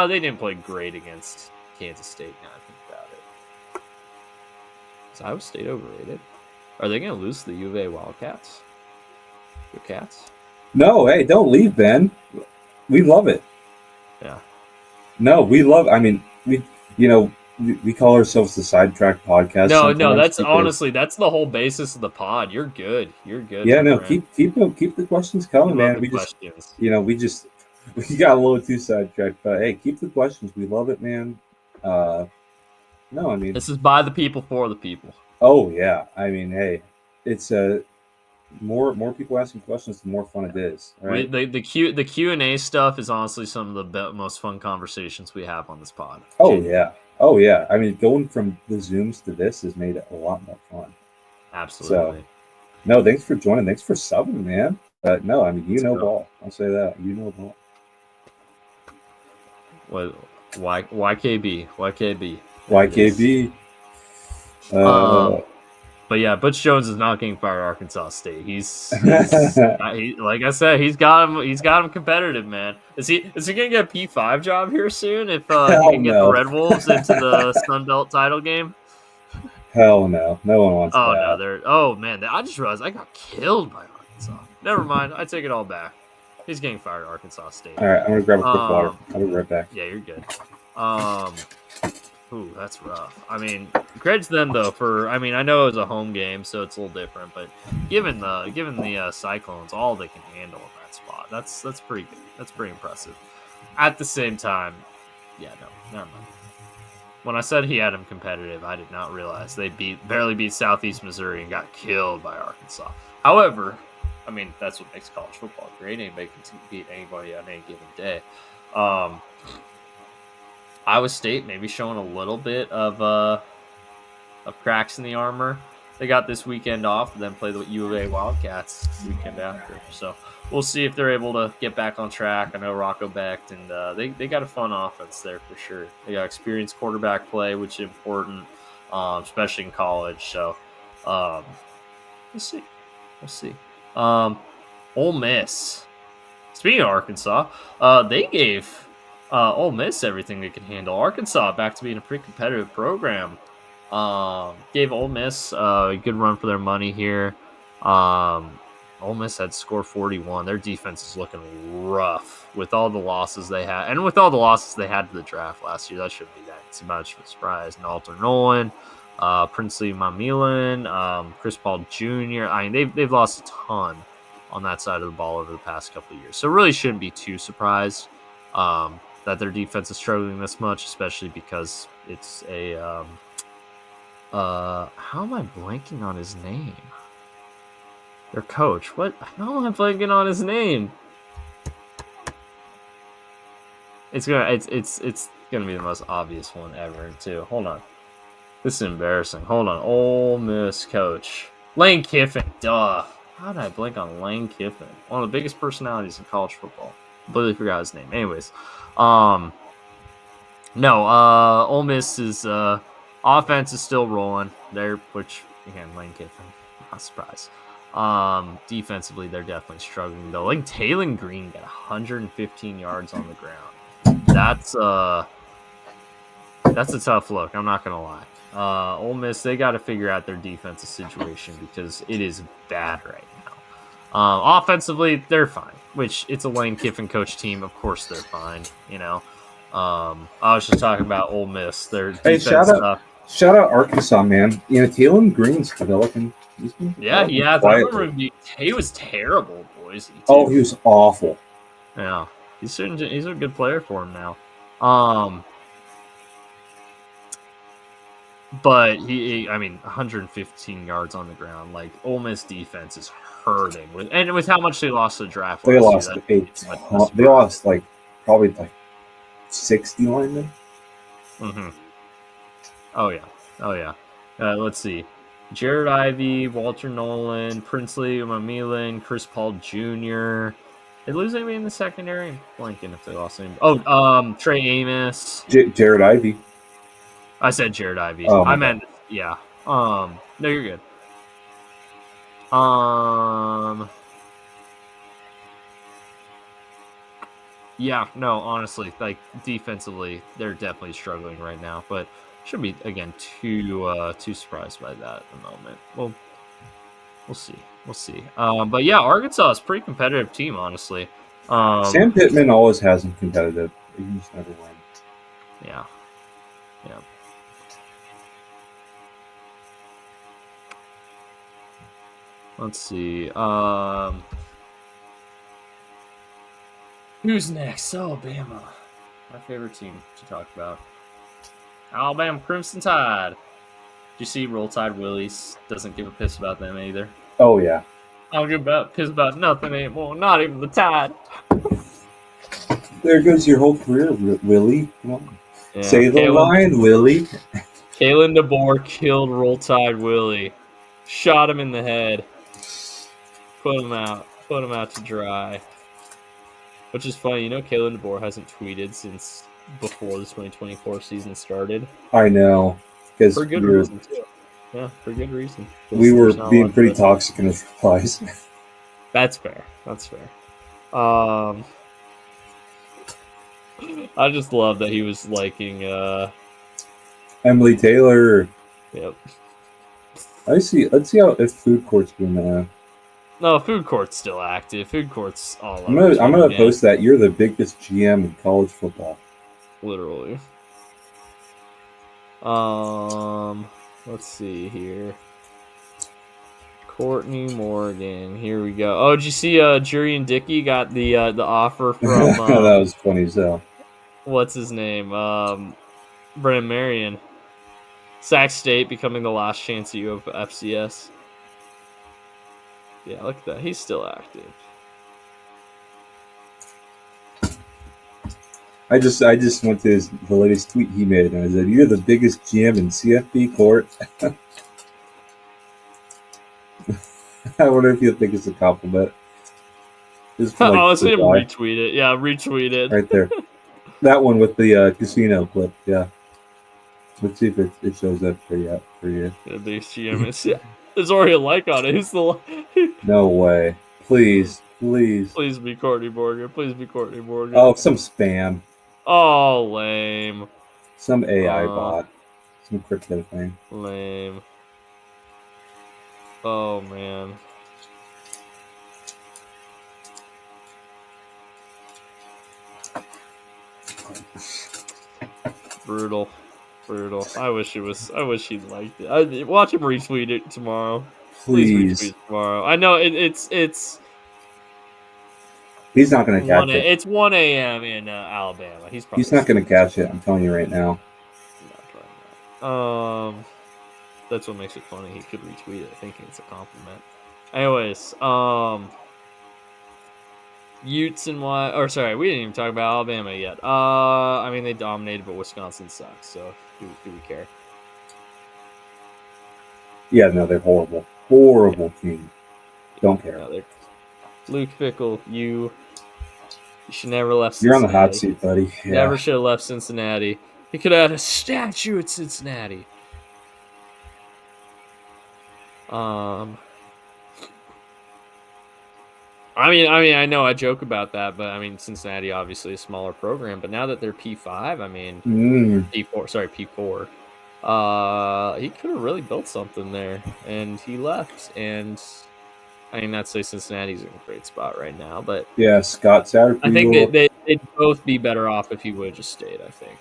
They didn't play great against Kansas State. Now I think about it. Is Iowa State overrated? Are they going to lose to the U of A Wildcats? The Cats?
No, hey, don't leave, Ben. We love it.
Yeah.
No, we love. I mean, we call ourselves the Sidetrack Podcast.
No, that's honestly that's the whole basis of the pod. You're good.
Yeah, no, keep the questions coming, man. We got a little too sidetracked, but hey, keep the questions. We love it, man. No, I mean,
this is by the people for the people.
Oh yeah, I mean, hey, it's more people asking questions, the more fun it is. Right?
The Q&A stuff is honestly some of the most fun conversations we have on this pod.
Oh yeah. I mean, going from the Zooms to this has made it a lot more fun.
Absolutely.
So, no, thanks for joining. Thanks for subbing, man. But no, I mean, ball. I'll say that. Ball.
What? YKB. But yeah, Butch Jones is not getting fired at Arkansas State. He's like I said, he's got him competitive, man. Is he gonna get a P5 job here soon if he can get the Red Wolves into the Sun Belt title game?
Hell no. No one wants that.
No, man, I just realized I got killed by Arkansas. Never mind, I take it all back. He's getting fired at Arkansas State.
All right, I'm gonna grab a quick water. I'll be right back.
Yeah, you're good. Ooh, that's rough. I mean, credit to them though I know it was a home game, so it's a little different, but given the Cyclones, all they can handle in that spot, that's pretty good. That's pretty impressive. At the same time, never mind. When I said he had him competitive, I did not realize they barely beat Southeast Missouri and got killed by Arkansas. However, I mean, that's what makes college football great. Anybody can beat anybody on any given day. Iowa State maybe showing a little bit of cracks in the armor. They got this weekend off, then play the U of A Wildcats weekend after. So we'll see if they're able to get back on track. I know Rocco Becht, and they got a fun offense there for sure. They got experienced quarterback play, which is important, especially in college. So we'll see. Ole Miss. Speaking of Arkansas, they gave Ole Miss everything they could handle. Arkansas back to being a pretty competitive program. Gave Ole Miss a good run for their money here. Ole Miss had score 41. Their defense is looking rough with all the losses they had, and with all the losses they had to the draft last year. That shouldn't be that much of a surprise. And Alter Nolan, Princely Mamilan, Chris Paul Jr. I mean, they've lost a ton on that side of the ball over the past couple of years. So really shouldn't be too surprised that their defense is struggling this much, especially because it's a how am I blanking on his name? Their coach. What? How am I blanking on his name? It's gonna be the most obvious one ever too. Hold on. This is embarrassing. Hold on. Ole Miss coach. Lane Kiffin. Duh. How did I blank on Lane Kiffin? One of the biggest personalities in college football. Completely forgot his name. Anyways. No, Ole Miss's offense is still rolling. Which again, Lane Kiffin, not surprised. Defensively, they're definitely struggling though. Like Taylon Green got 115 yards on the ground. That's a tough look. I'm not gonna lie. Ole Miss, they got to figure out their defensive situation because it is bad right now. Offensively, they're fine. Which it's a Lane Kiffin coach team. Of course, they're fine. You know. I was just talking about Ole Miss. Their defense.
Hey, shout out Arkansas, man. You know, Taylon Green's developing.
Yeah, I remember he was terrible, Boise. Too.
Oh, he was awful.
Yeah, he's a good player for him now. But I mean, 115 yards on the ground. Like Ole Miss defense is hurting with how much they lost the draft.
They lost they lost probably 60 linemen.
Mm-hmm. Oh yeah. Let's see. Jared Ivey, Walter Nolan, Princely Mamilan, Chris Paul Jr. They lose anybody in the secondary? I'm blanking if they lost anybody. Oh, Trey Amos.
Jared Ivey.
I said Jared Ivey.
Oh,
I meant yeah. No, you're good. Yeah, no, honestly, like defensively, they're definitely struggling right now, but should be again too surprised by that at the moment. Well, we'll see. But yeah, Arkansas is a pretty competitive team, honestly.
Sam Pittman always has them competitive. He just never wins.
Yeah. Let's see. Who's next? Alabama. My favorite team to talk about. Alabama Crimson Tide. Did you see Roll Tide Willies? Doesn't give a piss about them either.
Oh, yeah.
I don't give a piss about nothing anymore. Not even the Tide.
There goes your whole career, Willie. Come on.
Yeah,
say the line, Willie.
Kalen DeBoer killed Roll Tide Willie. Shot him in the head. Put him out to dry. Which is funny, Kalen DeBoer hasn't tweeted since before the 2024 season started.
I know.
For good reason, too. Yeah, for good reason.
We were being pretty toxic in his replies.
That's fair. I just love that he was liking
Emily Taylor.
Yep.
Let's see if Food Court's been
No, Food Court's still active. Food Court's all over.
I'm gonna post that. You're the biggest GM in college football.
Literally. Let's see here. Courtney Morgan. Here we go. Oh, did you see Jury and Dickey got the offer from
that was funny as hell.
What's his name? Brennan Marion. Sac State becoming the last chance at U of FCS. Yeah, look at that. He's still active.
I just went to the latest tweet he made, and I said, "You're the biggest GM in CFB court." I wonder if you think it's a compliment.
I'll see him retweet it. Yeah, retweet it.
Right there. That one with the casino clip. Yeah. Let's see if it shows up for you.
Yeah, biggest GM. There's already a like on it. Who's the?
No way. Please
be Courtney Morgan. Please be Courtney Morgan.
Oh, some spam.
Oh, lame.
Some AI bot. Some crypto thing.
Lame. Oh, man. Brutal. Brutal. I wish he liked it. Watch him retweet it tomorrow. Please
Please.
retweet it tomorrow. I know it's
He's not going to catch it.
It's 1 a.m. in Alabama. He's
not going to catch it. I'm telling you right now.
No, probably not. That's what makes it funny. He could retweet it thinking it's a compliment. Anyways, Utes and we didn't even talk about Alabama yet. I mean, they dominated, but Wisconsin sucks. So do we care?
Yeah, no, they're horrible. Horrible team. Don't care.
No, Luke Fickell, you should never left
You're
Cincinnati.
on the hot seat, buddy. Yeah.
Never should have left Cincinnati. He could have had a statue at Cincinnati. I know I joke about that, but I mean Cincinnati obviously a smaller program, but now that they're P5, I mean P4. He could have really built something there, and he left. And I mean, not to say Cincinnati's in a great spot right now, but
yeah, Scott Satterfield.
I think they'd both be better off if he would have just stayed. I think.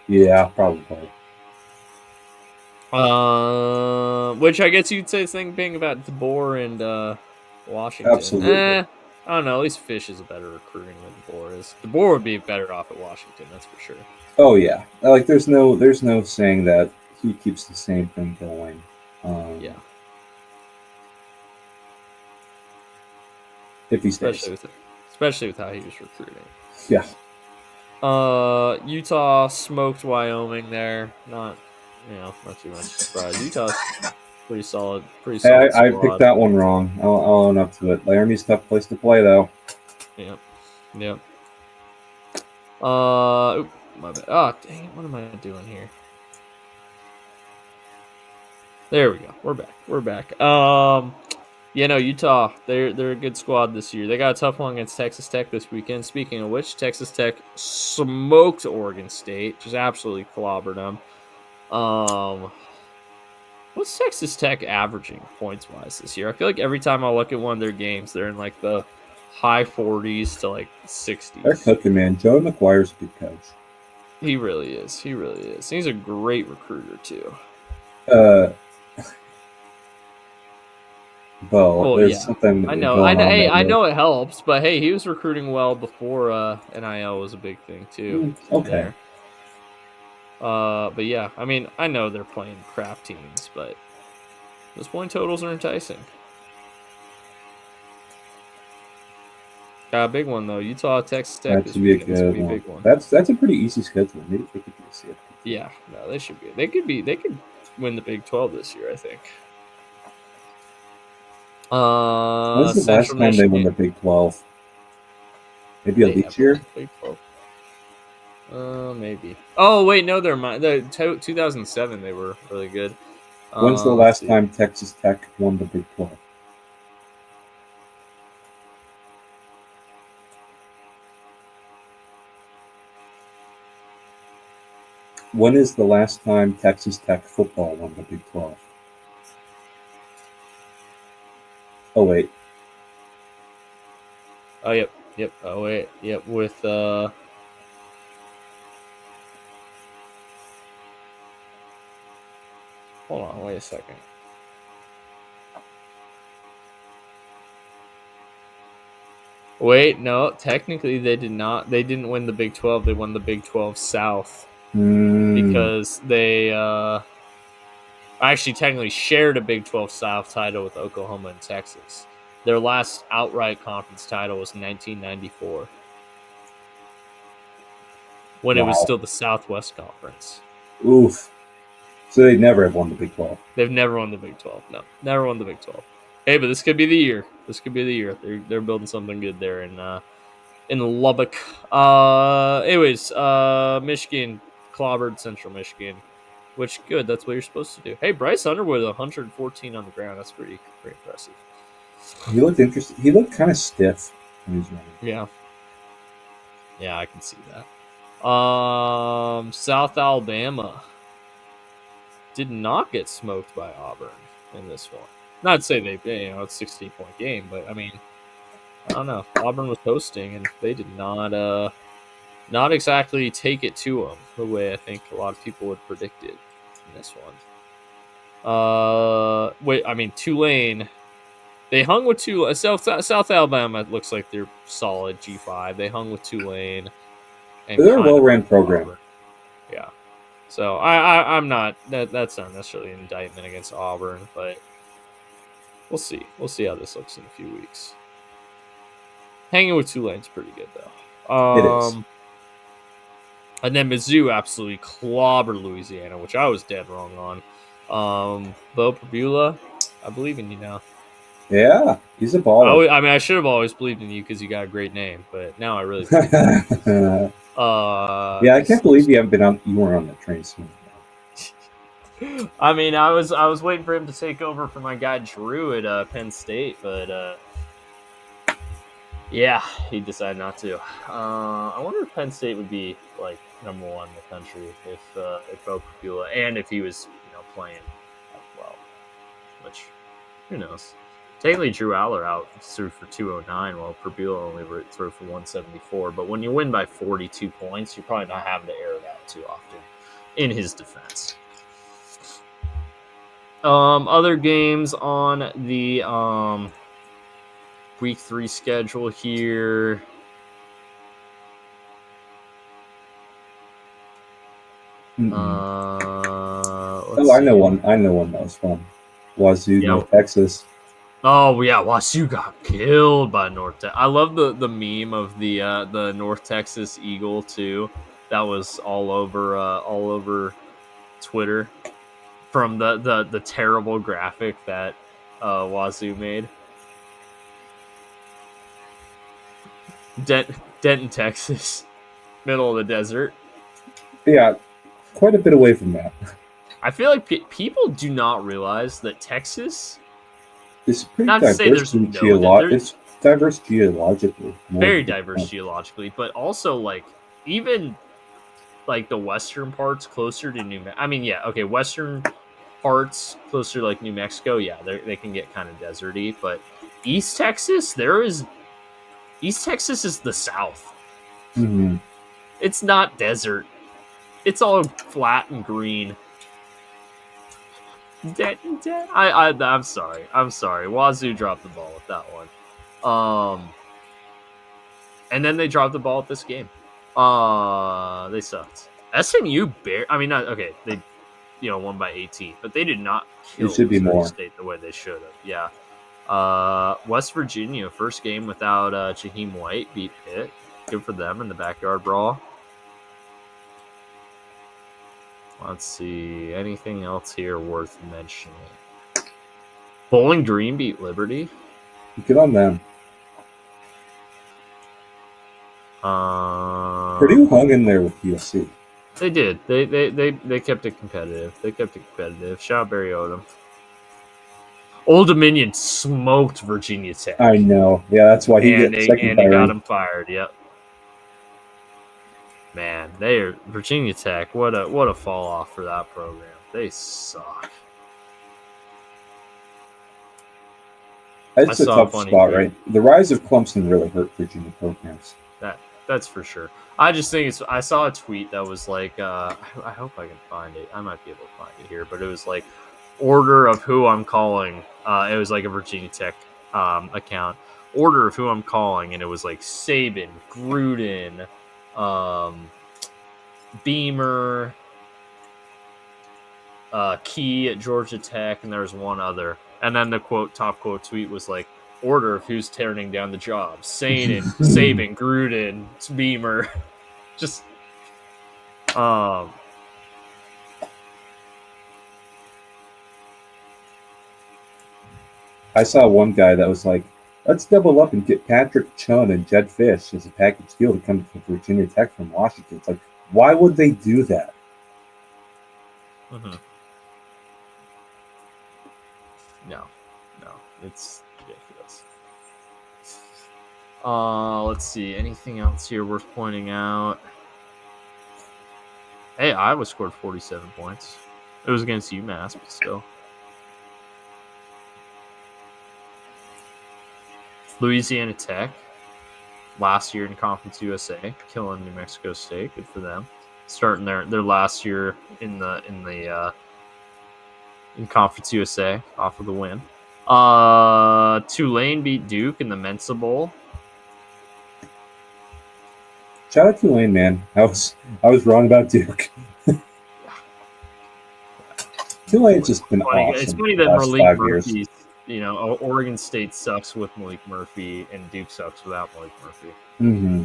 Yeah, probably.
Which I guess you'd say the same thing about DeBoer and Washington.
Absolutely.
I don't know. At least Fish is a better recruiting than DeBoer is. DeBoer would be better off at Washington, that's for sure.
Oh yeah, like there's no saying that he keeps the same thing going.
Yeah.
If he stays,
especially with how he was recruiting.
Yeah.
Utah smoked Wyoming there. Not too much surprise. Utah's pretty solid.
Hey, I picked that one wrong. I'll own up to it. Laramie's a tough place to play, though.
Yep. My bad. Oh, dang it. What am I doing here? There we go. We're back. Utah, they're a good squad this year. They got a tough one against Texas Tech this weekend. Speaking of which, Texas Tech smoked Oregon State, just absolutely clobbered them. What's Texas Tech averaging points-wise this year? I feel like every time I look at one of their games, they're in like the high 40s to like 60s.
They're cooking, man. Joe McGuire's a good coach.
He really is. He's a great recruiter too.
There's something.
I know it helps, but hey, he was recruiting well before NIL was a big thing too.
Okay.
But yeah, I mean, I know they're playing crap teams, but those point totals are enticing. Got a big one though. Utah, Texas Tech.
That's be a good big one. That's a pretty easy schedule. Maybe they could be a CFB.
Yeah, no, they should be. They could win the Big 12 this year, I think.
When's the last time they won the Big 12? Maybe a leap year?
Big 12. Maybe. Oh wait, no, they're mine. 2007, they were really good.
When's the last time Texas Tech won the Big 12? When is the last time Texas Tech football won the Big 12? Oh, wait.
Oh, yep. Oh, wait. Yep, with... Hold on, wait a second. Wait, no. Technically, they did not. They didn't win the Big 12. They won the Big 12 South. Because they actually technically shared a Big 12 South title with Oklahoma and Texas. Their last outright conference title was 1994, when it was still the Southwest Conference.
Oof. So they never have won the Big 12.
They've never won the Big 12. No, never won the Big 12. Hey, but this could be the year. They're building something good there in Lubbock. Anyways, Michigan clobbered Central Michigan, which good. That's what you're supposed to do. Hey, Bryce Underwood, 114 on the ground. That's pretty impressive.
He looked interesting. He looked kind of stiff when he was running.
Yeah, I can see that. South Alabama did not get smoked by Auburn in this one. Not to say it's a 16-point game, but I mean, I don't know. Auburn was hosting, and they did not not exactly take it to them the way I think a lot of people would predict it in this one. Tulane. They hung with Tulane. South Alabama looks like they're solid G5. They hung with Tulane and
They're a
kind of
well-ran program.
Auburn. Yeah. So I'm not that's not necessarily an indictment against Auburn, but we'll see. We'll see how this looks in a few weeks. Hanging with Tulane's pretty good though.
It is.
And then Mizzou absolutely clobbered Louisiana, which I was dead wrong on. Beau Prabula, I believe in you now.
Yeah, he's a baller.
I should have always believed in you because you got a great name, but now I really believe in you.
Yeah, I can't believe you weren't on that train soon.
I mean, I was waiting for him to take over for my guy Drew at Penn State, but yeah, he decided not to. I wonder if Penn State would be like number 1 in the country if Beau Prabula and if he was playing well, which who knows. Technically, Drew Aller threw for 209, while Prabula only threw for 174. But when you win by 42 points, you're probably not having to air it out too often. In his defense. Other games on the week 3 schedule here.
I know one that was fun. Wazoo, North Texas.
Oh yeah, Wazoo got killed by North Texas. I love the meme of the North Texas Eagle too. That was all over Twitter from the terrible graphic that Wazoo made. Denton, Texas, middle of the desert.
Yeah, quite a bit away from that.
I feel like people do not realize that Texas.
It's pretty diverse it's diverse geologically.
Very diverse geologically, but also like even like the western parts closer to New Mexico. I mean, yeah, okay, western parts closer to like New Mexico, yeah, they can get kind of deserty, but East Texas is the South.
Mm-hmm.
It's not desert. It's all flat and green. I'm sorry. Wazoo dropped the ball with that one. And then they dropped the ball at this game. They sucked. SMU they won by 18, but they did not kill Missouri State the way they should have. Yeah. West Virginia, first game without Jaheim White, beat Pitt. Good for them in the backyard brawl. Let's see. Anything else here worth mentioning? Bowling Green beat Liberty.
Good on them. Purdue hung in there with USC.
They did. They kept it competitive. Shout out Barry Odom. Old Dominion smoked Virginia Tech.
I know. Yeah, that's why he
got him fired. Yep. Man, Virginia Tech. What a fall off for that program. They suck.
It's a tough spot, right? The rise of Clemson really hurt Virginia programs.
That's for sure. I just think I saw a tweet that was like, I hope I can find it. I might be able to find it here, but it was like order of who I'm calling. It was like a Virginia Tech account. Order of who I'm calling, and it was like Saban, Gruden, Beamer, Key at Georgia Tech, and there was one other. And then the top quote tweet was like, order of who's turning down the job. Saban, Gruden, Beamer. Just I
saw one guy that was like, let's double up and get Patrick Chun and Jed Fish as a package deal to come to Virginia Tech from Washington. It's like, why would they do that?
Mm-hmm. No, it's ridiculous. Let's see. Anything else here worth pointing out? Hey, Iowa scored 47 points. It was against UMass, but still. Louisiana Tech, last year in Conference USA, killing New Mexico State. Good for them. Starting their last year in Conference USA off of the win. Tulane beat Duke in the Mensa Bowl.
Shout out Tulane, man. I was wrong about Duke. Tulane's just been awesome.
It's funny that Malik Murphy, Oregon State sucks with Malik Murphy and Duke sucks without Malik Murphy.
Mm-hmm.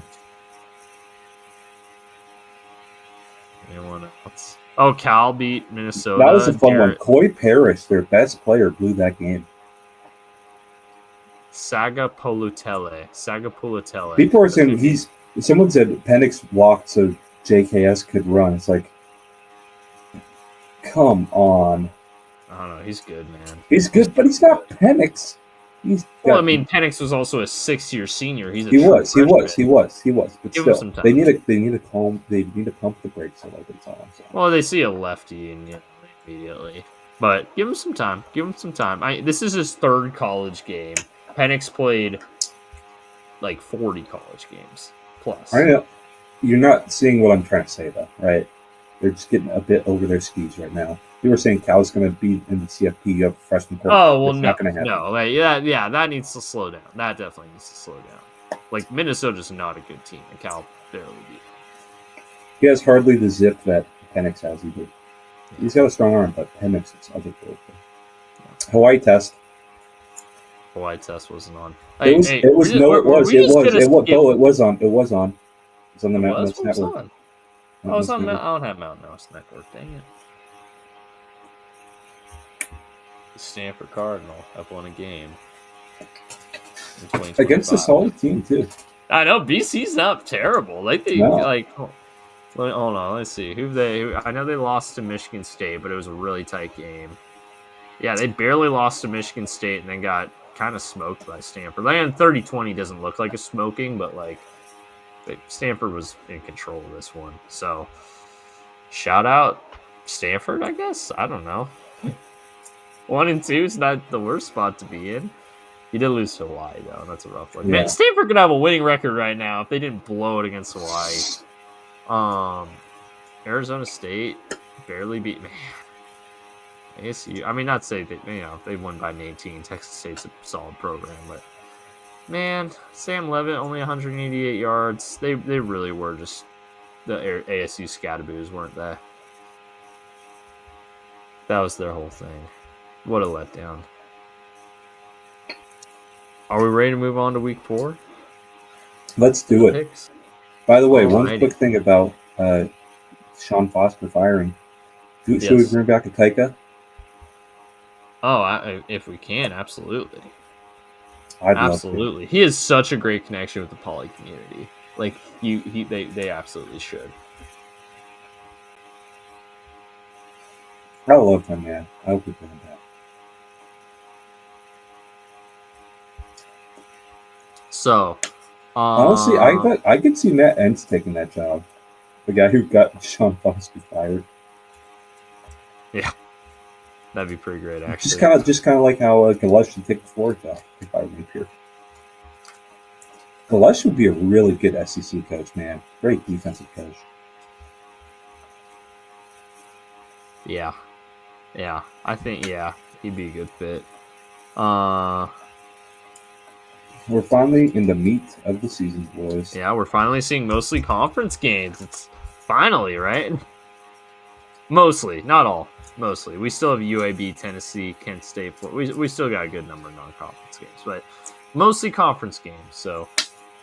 Anyone else? Oh, Cal beat Minnesota.
That was a fun one. Coy Parrish, their best player, blew that game.
Sagapulutele.
People are saying someone said Penix walked so JKS could run. It's like, come on.
I don't know. He's good, man.
He's good, but he's not Penix.
Penix was also a 6-year senior.
He was. But still, they need to pump the brakes a little bit.
Well, they see a lefty and immediately, but give him some time. This is his third college game. Penix played like 40 college games plus.
I know. You're not seeing what I'm trying to say, though, right? They're just getting a bit over their skis right now. You were saying Cal's going to be in the CFP of freshman quarter.
Oh, well, not going to happen. No, that needs to slow down. That definitely needs to slow down. Like, Minnesota's not a good team, and Cal barely beat them.
He has hardly the zip that Penix has either. He's got a strong arm, but Penix is other good. Hawaii test wasn't on. It was on. It was on the Mountain West Network.
I don't have Mountain West Network. Dang it. The Stanford Cardinal have won a game
against a solid team too.
I know BC's not terrible. Hold on. Let's see I know they lost to Michigan State, but it was a really tight game. Yeah, they barely lost to Michigan State and then got kind of smoked by Stanford. 30-20 doesn't look like a smoking, but Stanford was in control of this one. So, shout out Stanford, I guess. I don't know. 1-2 is not the worst spot to be in. You did lose to Hawaii, though. That's a rough one. Yeah. Man, Stanford could have a winning record right now if they didn't blow it against Hawaii. Arizona State barely beat. Man, ASU. I mean, not say that they won by 18. Texas State's a solid program, but man, Sam Levitt only 188 yards. They really were just the ASU scataboos, weren't they? That was their whole thing. What a letdown. Are we ready to move on to week 4?
Let's do it. Picks? By the way, one quick thing about Sean Foster firing. Should we bring back a Taika?
Oh, if we can, absolutely.
Absolutely.
He has such a great connection with the poly community. They absolutely should.
I love him, man. I hope we bring him back.
So,
honestly, I could see Matt Entz taking that job. The guy who got Sean Foster fired.
Yeah, that'd be pretty great, actually.
Just kind of like how Galesh should take the floor job if I were here. Galesh would be a really good SEC coach, man. Great defensive coach.
Yeah, I think he'd be a good fit.
We're finally in the meat of the season, boys.
Yeah, we're finally seeing mostly conference games. It's finally, right? Mostly, not all. Mostly. We still have UAB, Tennessee, Kent State. We still got a good number of non-conference games, but mostly conference games. So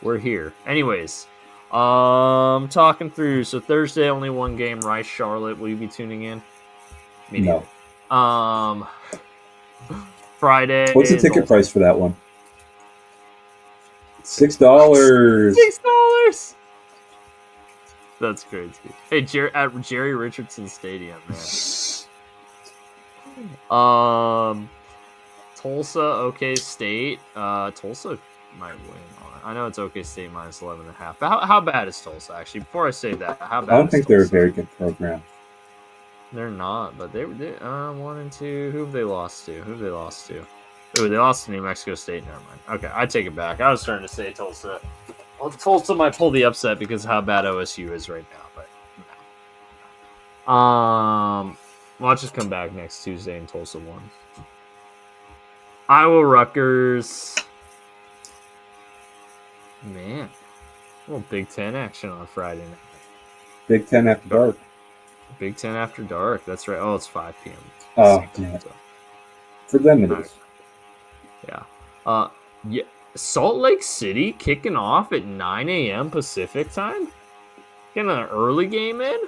we're here. Anyways, talking through. So Thursday, only one game. Rice, Charlotte. Will you be tuning in?
No.
Friday.
What's the ticket price for that one? $6.
$6. That's crazy. Hey, at Jerry Richardson Stadium, man. Tulsa, OK State. Tulsa might win on it. I know it's OK State minus 11.5. But how bad is Tulsa, actually? Before I say that, how bad?
I don't think they're a very good program.
They're not, but they 1-2. Who have they lost to? Oh, they lost to New Mexico State. Never mind. Okay, I take it back. I was starting to say Tulsa Well, Tulsa might pull the upset because of how bad OSU is right now, but no. I'll just come back next Tuesday and Tulsa won. Iowa Rutgers. Man, a little Big Ten action on Friday night.
Big Ten after dark.
Big Ten after dark. That's right. Oh, it's 5 p.m.
Oh, yeah. For them it is.
Yeah. Yeah. Salt Lake City kicking off at 9 a.m. Pacific time? Getting an early game in?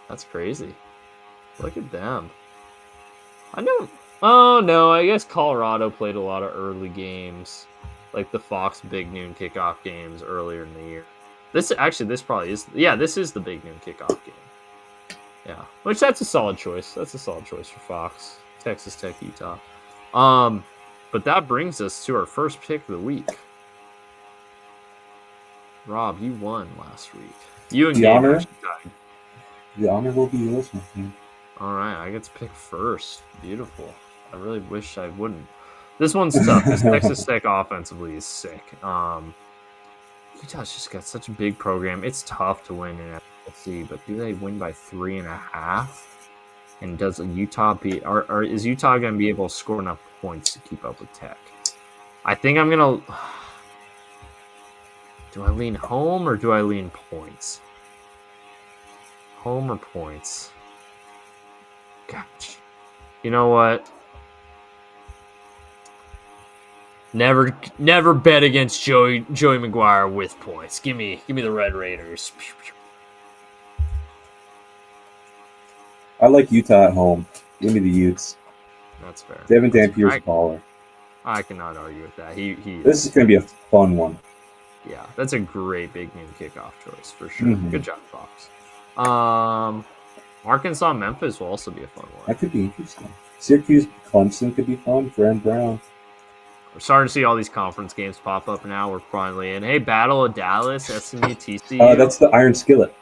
That's crazy. Look at them. I know. Oh, no. I guess Colorado played a lot of early games. Like the Fox Big Noon kickoff games earlier in the year. This probably is. Yeah, this is the Big Noon kickoff game. Yeah. Which that's a solid choice. That's a solid choice for Fox. Texas Tech, Utah. But that brings us to our first pick of the week. Rob, you won last week. You and Gabe actually tied.
The honor will be yours, my friend.
All right, I get to pick first. Beautiful. I really wish I wouldn't. This one's tough. This Texas Tech offensively is sick. Utah's just got such a big program. It's tough to win in FLC, but do they win by 3.5? And does Utah is Utah going to be able to score enough points to keep up with Tech? I think I'm going to... Do I lean home or do I lean points? Home or points? Gosh. You know what? Never bet against Joey McGuire with points. Give me the Red Raiders.
I like Utah at home. Give me the Utes.
That's fair.
Devin Dampier's a baller.
I cannot argue with that.
This is going to be a fun one.
Yeah, that's a great Big Noon kickoff choice for sure.
Mm-hmm.
Good job, Fox. Arkansas Memphis will also be a fun one.
That could be interesting. Syracuse Clemson could be fun. Brand Brown.
We're starting to see all these conference games pop up now. We're finally in. Hey, Battle of Dallas, SMU, TCU.
That's the Iron Skillet.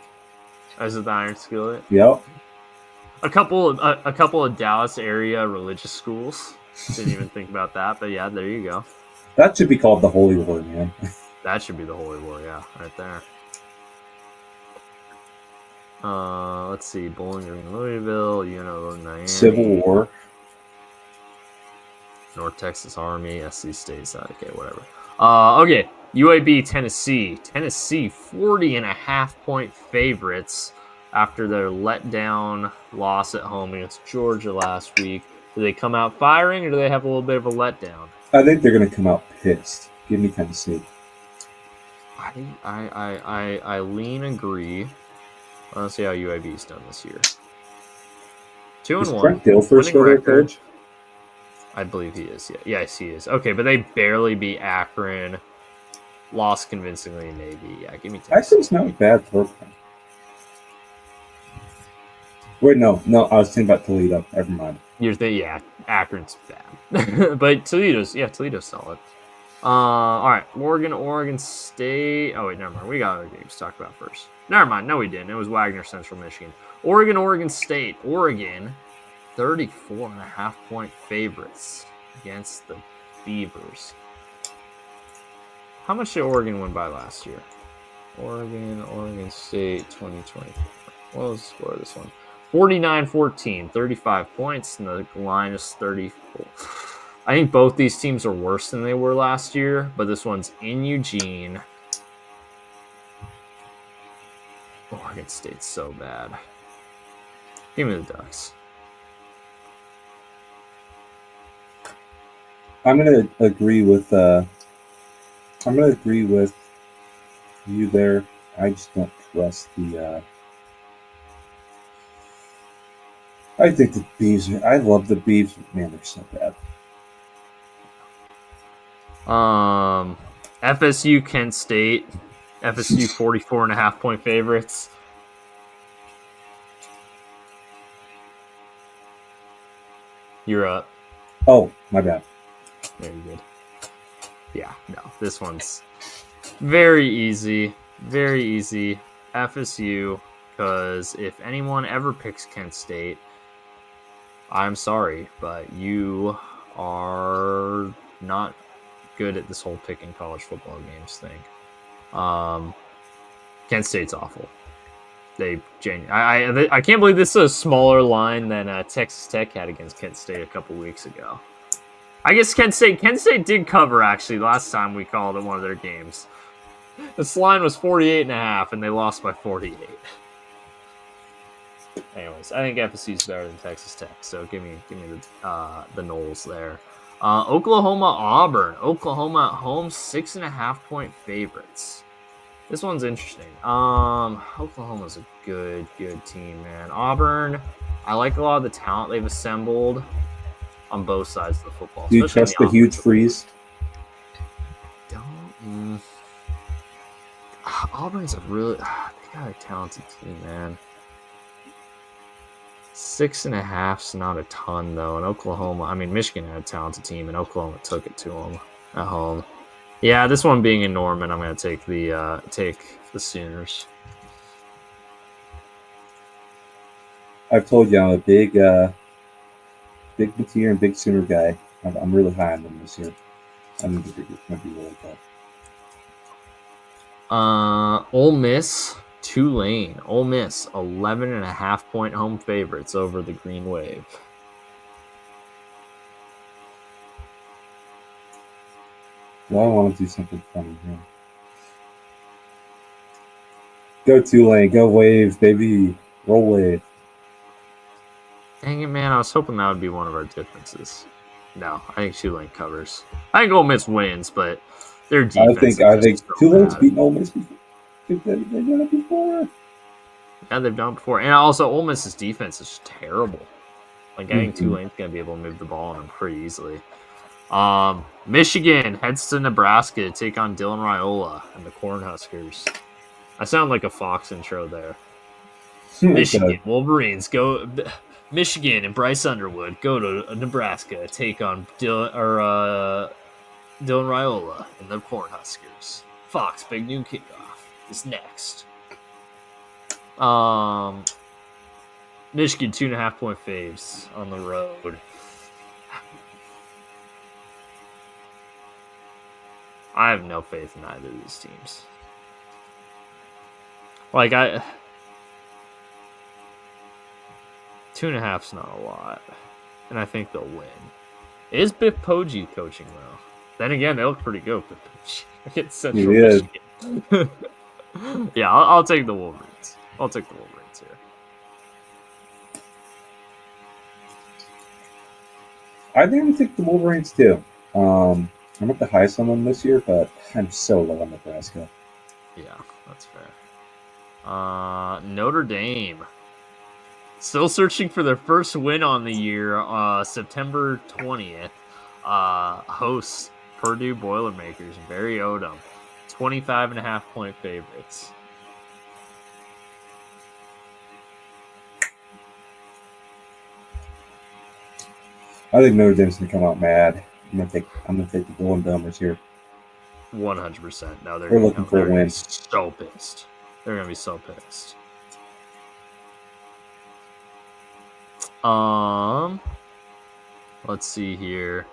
Is it the Iron Skillet?
Yep.
A couple of Dallas area religious schools. Didn't even think about that, but yeah, there you go.
That should be called the Holy War, man.
That should be the Holy War, yeah, right there. Let's see, Bowling Green, Louisville, Miami.
Civil War.
North Texas Army, SC State, okay, whatever. Okay, UAB, Tennessee. Tennessee, 40.5-point favorites after their letdown loss at home against Georgia last week. Do they come out firing, or do they have a little bit of a letdown?
I think they're going to come out pissed. Give me Tennessee.
I lean agree. Let's see how UAB's done this year. 2-1.
Is Trent Dilfer still their coach?
I believe he is. Yeah. Yes, he is. Okay, but they barely beat Akron. Lost convincingly in Navy. Yeah, give me Tennessee.
Akron's not a bad program. Wait, no. I was thinking about Toledo. Never mind.
You're thinking, yeah, Akron's bad. But Toledo's solid. All right, Oregon State. Oh, wait, never mind. We got other games to talk about first. Never mind. No, we didn't. It was Wagner Central Michigan. Oregon State. Oregon, 34.5-point favorites against the Beavers. How much did Oregon win by last year? Oregon State 2020. What was the score of this one? 49-14, 35 points, and the line is 34. I think both these teams are worse than they were last year, but this one's in Eugene. Oregon State's so bad. Give me the Ducks.
I'm gonna agree with you there. I just don't trust the. I think the Beavs. I love the Beavs. Man, they're so bad.
FSU, Kent State. FSU 44.5-point favorites. You're up.
Oh, my bad.
Very good. Yeah, no, this one's very easy. Very easy. FSU, because if anyone ever picks Kent State, I'm sorry, but you are not good at this whole picking college football games thing. Kent State's awful. I can't believe this is a smaller line than Texas Tech had against Kent State a couple weeks ago. I guess Kent State did cover, actually, last time we called it one of their games. This line was 48.5, and they lost by 48. Anyways, I think FSU is better than Texas Tech, so give me the Noles there. Oklahoma Auburn. Oklahoma at home, 6.5-point favorites. This one's interesting. Oklahoma's a good team, man. Auburn, I like a lot of the talent they've assembled on both sides of the football.
Do you trust the huge freeze?
Auburn's they got a talented team, man. 6.5's not a ton, though. And Oklahoma, Michigan had a talented team, and Oklahoma took it to them at home. Yeah, this one being in Norman, I'm going to take the Sooners.
I've told you I'm a big Mateer and big Sooner guy. I'm really high on them this year. I think it's going to be really good.
Ole Miss, Tulane. Ole Miss, 11.5-point home favorites over the Green Wave.
Well, I want to do something funny here. Go Tulane, go Wave, baby. Roll Wave.
Dang it, man. I was hoping that would be one of our differences. No, I think Tulane covers. I think Ole Miss wins, but their defense.
I think Tulane's beaten Ole Miss before. They've done it before.
Yeah, they've done it before. And also, Ole Miss's defense is terrible. I think Tulane's going to be able to move the ball on them pretty easily. Michigan heads to Nebraska to take on Dylan Raiola and the Cornhuskers. I sound like a Fox intro there. Michigan Wolverines go. Michigan and Bryce Underwood go to Nebraska to take on Dylan Raiola and the Cornhuskers. Fox big noon kickoff is next. Michigan 2.5-point faves on the road. I have no faith in either of these teams. 2.5's not a lot, and I think they'll win. Is Biff Poggi coaching though? Then again, they look pretty good. Biff Poggi against Central Michigan. Yeah, I'll take the Wolverines. I'll take the Wolverines here.
I think I'm going to take the Wolverines too. I'm not the highest on them this year, but I'm so low on Nebraska.
Yeah, that's fair. Notre Dame. Still searching for their first win on the year. September 20th. Hosts Purdue Boilermakers. Barry Odom. 25.5-point favorites.
I think Notre Dame's going to come out mad. I'm gonna take the Golden Domers here.
100%. Now they're
looking for a win.
So pissed. They're gonna be so pissed. Let's see here.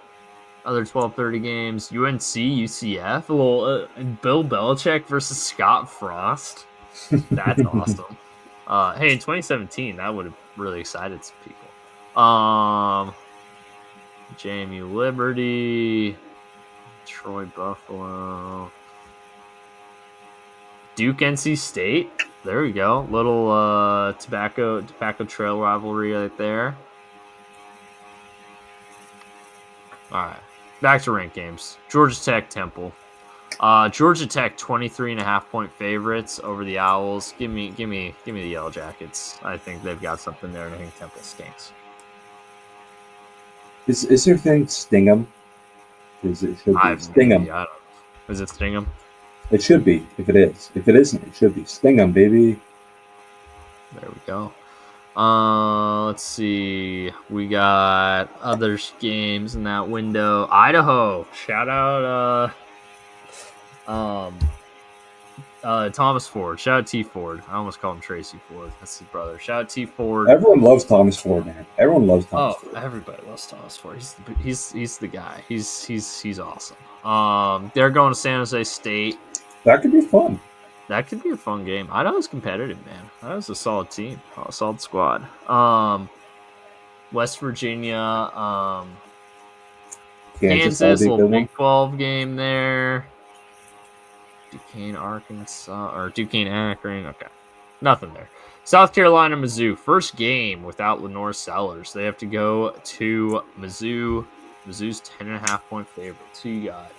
Other 12:30 games. UNC, UCF. A little Bill Belichick versus Scott Frost. That's awesome. Hey, in 2017, that would have really excited some people. JMU Liberty, Troy Buffalo, Duke NC State. There we go. Little tobacco trail rivalry right there. All right, back to ranked games. Georgia Tech Temple. Georgia Tech 23.5-point favorites over the Owls. Give me the Yellow Jackets. I think they've got something there, and I think Temple stinks.
Is your thing Stingham? Is it should be Stingham?
Is it Stingham?
It should be. If it is, if it isn't, it should be Stingham, baby.
There we go. Let's see. We got other games in that window. Idaho. Shout out. Thomas Ford. Shout out T Ford. I almost called him Tracy Ford. That's his brother. Shout out T Ford.
Everyone loves Thomas Ford, man. Everyone loves Thomas Ford.
Everybody loves Thomas Ford. He's the guy. He's awesome. They're going to San Jose State.
That could be fun.
That could be a fun game. Idaho's competitive, man. Idaho's a solid team, a solid squad. West Virginia, Kansas, little Big 12 game there. Duquesne, Arkansas, or Duquesne, Akron. Okay, nothing there. South Carolina, Mizzou. First game without Lenore Sellers. They have to go to Mizzou. Mizzou's 10.5-point favorites. Who you got?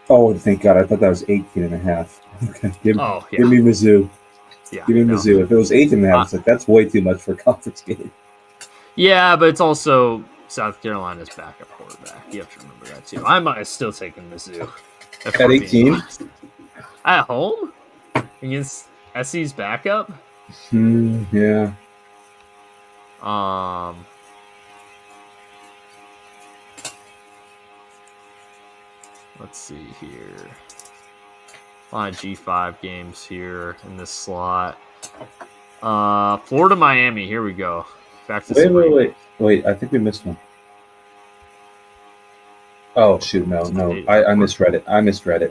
Oh, thank God. I thought that was 18.5. Okay. Give me Mizzou.
Yeah,
give me Mizzou. If it was 8.5, it's like, that's way too much for a conference game.
Yeah, but it's also South Carolina's backup quarterback. You have to remember that, too. I might have still taken Mizzou.
At 18?
At home? Against SC's backup?
Yeah.
Let's see here. A lot of G5 games here in this slot. Florida, Miami. Here we go. Back to
Wait. I think we missed one. Oh shoot! No. I misread it.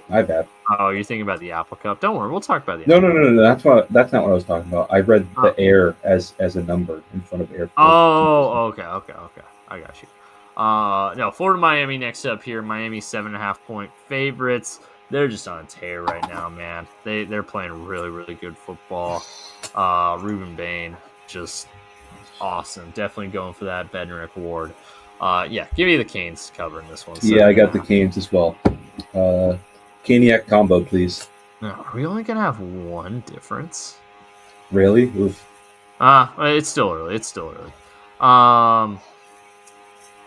My bad.
Oh, you're thinking about the Apple Cup? Don't worry, we'll talk about the.
No. That's not what I was talking about. I read the air as a number in front of air.
Oh, okay. I got you. No, Florida, Miami next up here. Miami 7.5-point favorites. They're just on a tear right now, man. They're playing really, really good football. Ruben Bain, just awesome. Definitely going for that Bednarik award. Yeah, give me the Canes covering this one.
Yeah, I got the Canes as well. Caniac combo, please.
No, are we only gonna have one difference?
Really? Oof.
It's still early.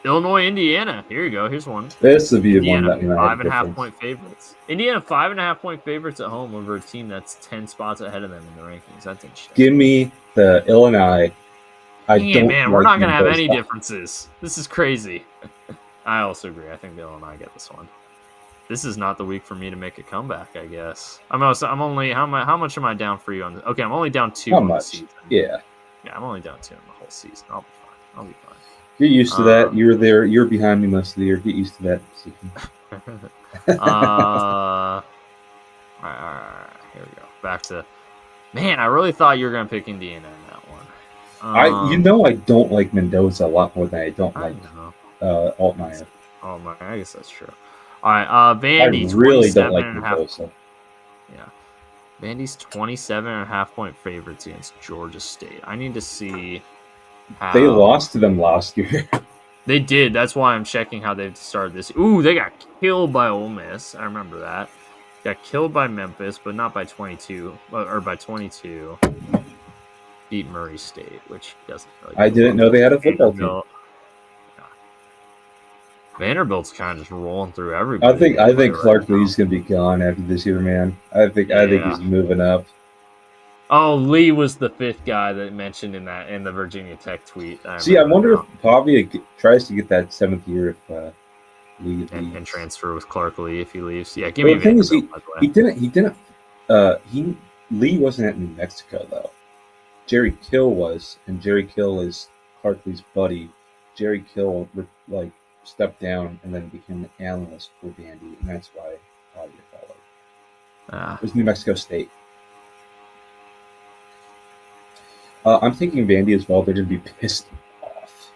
Illinois, Indiana. Here you go. Here's one.
This would be
Indiana,
one that
5.5-point favorites. Indiana 5.5-point favorites at home over a team that's 10 spots ahead of them in the rankings. That's interesting.
Give me the Illinois.
We're not gonna have any differences. This is crazy. I also agree. I think the Illinois get this one. This is not the week for me to make a comeback, I guess. I'm only how much am I down for you on this? Okay, I'm only down 2 on the season.
Yeah,
I'm only down 2 on the whole season. I'll be fine.
Get used to that. You're there. You're behind me most of the year. Get used to that.
All right. Here we go. Back to. Man, I really thought you were gonna pick Indiana in that one.
I don't like Mendoza a lot more than I don't like Altmaier.
Altmaier, I guess that's true. All right, Vandy's
I really don't like Mendoza.
Yeah, Vandy's 27.5-point favorites against Georgia State. I need to see how
they lost to them last year.
They did. That's why I'm checking how they've started this. Ooh, they got killed by Ole Miss. I remember that. Got killed by Memphis, but not by 22 or by 22. Beat Murray State, which doesn't really.
I didn't know they had a football team.
Yeah. Vanderbilt's kind of just rolling through everybody.
I think Clark Lee's gonna be gone after this year, man. I think he's moving up.
Oh, Lee was the 5th guy that mentioned in the Virginia Tech tweet.
I wonder if Pavia tries to get that 7th year if Lee
and transfer with Clark Lee if he leaves. Yeah, give me.
The thing is, he didn't. Lee wasn't at New Mexico though. Jerry Kill was, and Jerry Kill is Clark Lee's buddy. Jerry Kill stepped down and then became an analyst for Vandy, and that's why Pavia followed. It was New Mexico State. I'm thinking Vandy as well. They're going to be pissed off.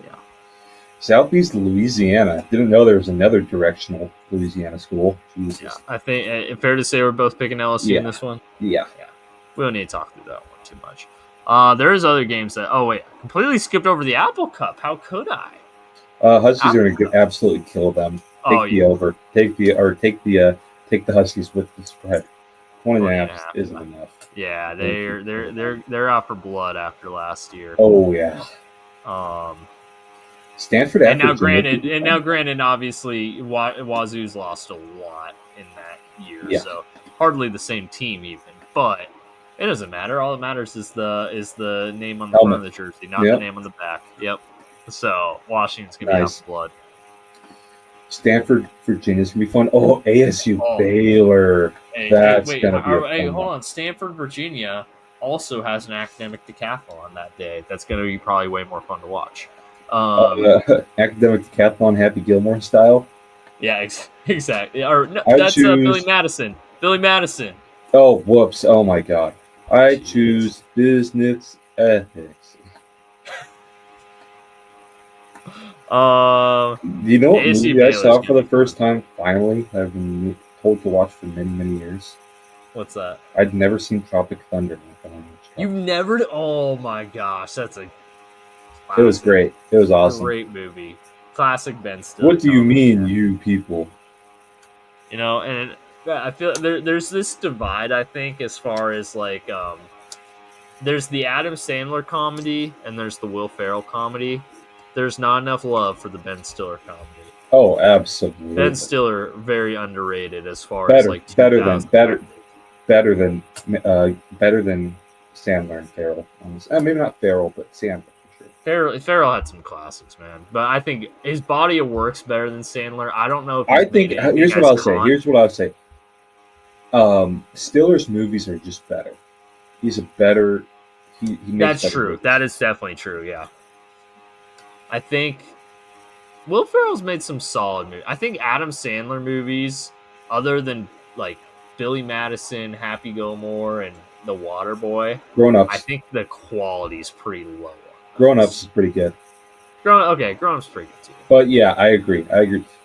Yeah.
Southeast Louisiana. Didn't know there was another directional Louisiana school. Jesus.
Yeah, I think it's fair to say we're both picking LSU in this one.
Yeah.
We don't need to talk through that one too much. There's other games that. Oh wait, completely skipped over the Apple Cup. How could I?
Huskies are going to absolutely kill them. Take the over. Take the Huskies with the spread. 20.5 isn't enough.
Yeah, they're out for blood after last year.
Oh yeah. Stanford.
And now, granted, obviously, Wazoo's lost a lot in that year, so hardly the same team even. But it doesn't matter. All that matters is the name on the front of the jersey, not the name on the back. Yep. So Washington's gonna be out for blood.
Stanford, Virginia's gonna be fun. Oh, ASU, Baylor. That's gonna be
hold on. Stanford, Virginia also has an academic decathlon that day. That's gonna be probably way more fun to watch.
Academic decathlon, Happy Gilmore style.
Yeah, exactly. Or no,
I
that's Billy
choose.
Madison. Billy Madison.
Oh, whoops! Oh my God! I
Jeez.
choose business ethics. You know what
AC
movie I
Baylor's
saw for
gonna
the
be fun.
first time? Finally, I've been told to watch for many, many years.
What's that?
I'd never seen Tropic Thunder.
You've never? Oh my gosh, that's a
It was
classic.
great. It was awesome.
Great movie. Classic Ben Stiller
What do you
comedy.
mean, you people?
You know, and I feel there's this divide, I think, as far as like there's the Adam Sandler comedy and there's the Will Ferrell comedy. There's not enough love for the Ben Stiller comedy.
Oh,
Ben
absolutely.
Stiller very underrated as far as
Better,
like
better than
2000
better, better than better than Sandler and Farrell. Maybe not Farrell, but Sandler for sure.
Farrell had some classics, man. But I think his body of work's better than Sandler. I don't know if
I
he's made
think
anything
here's what
as
I'll say.
con.
Here's what I'll say. Stiller's movies are just better. He's a better. He makes
That's
better
true.
movies.
That is definitely true. Yeah, I think Will Ferrell's made some solid movies. I think Adam Sandler movies, other than like Billy Madison, Happy Gilmore, and The Water Boy,
Grown
I
Ups.
think the quality is pretty low on
Grown Ups
those.
is pretty good.
Grown Up's pretty good too.
But yeah, I agree.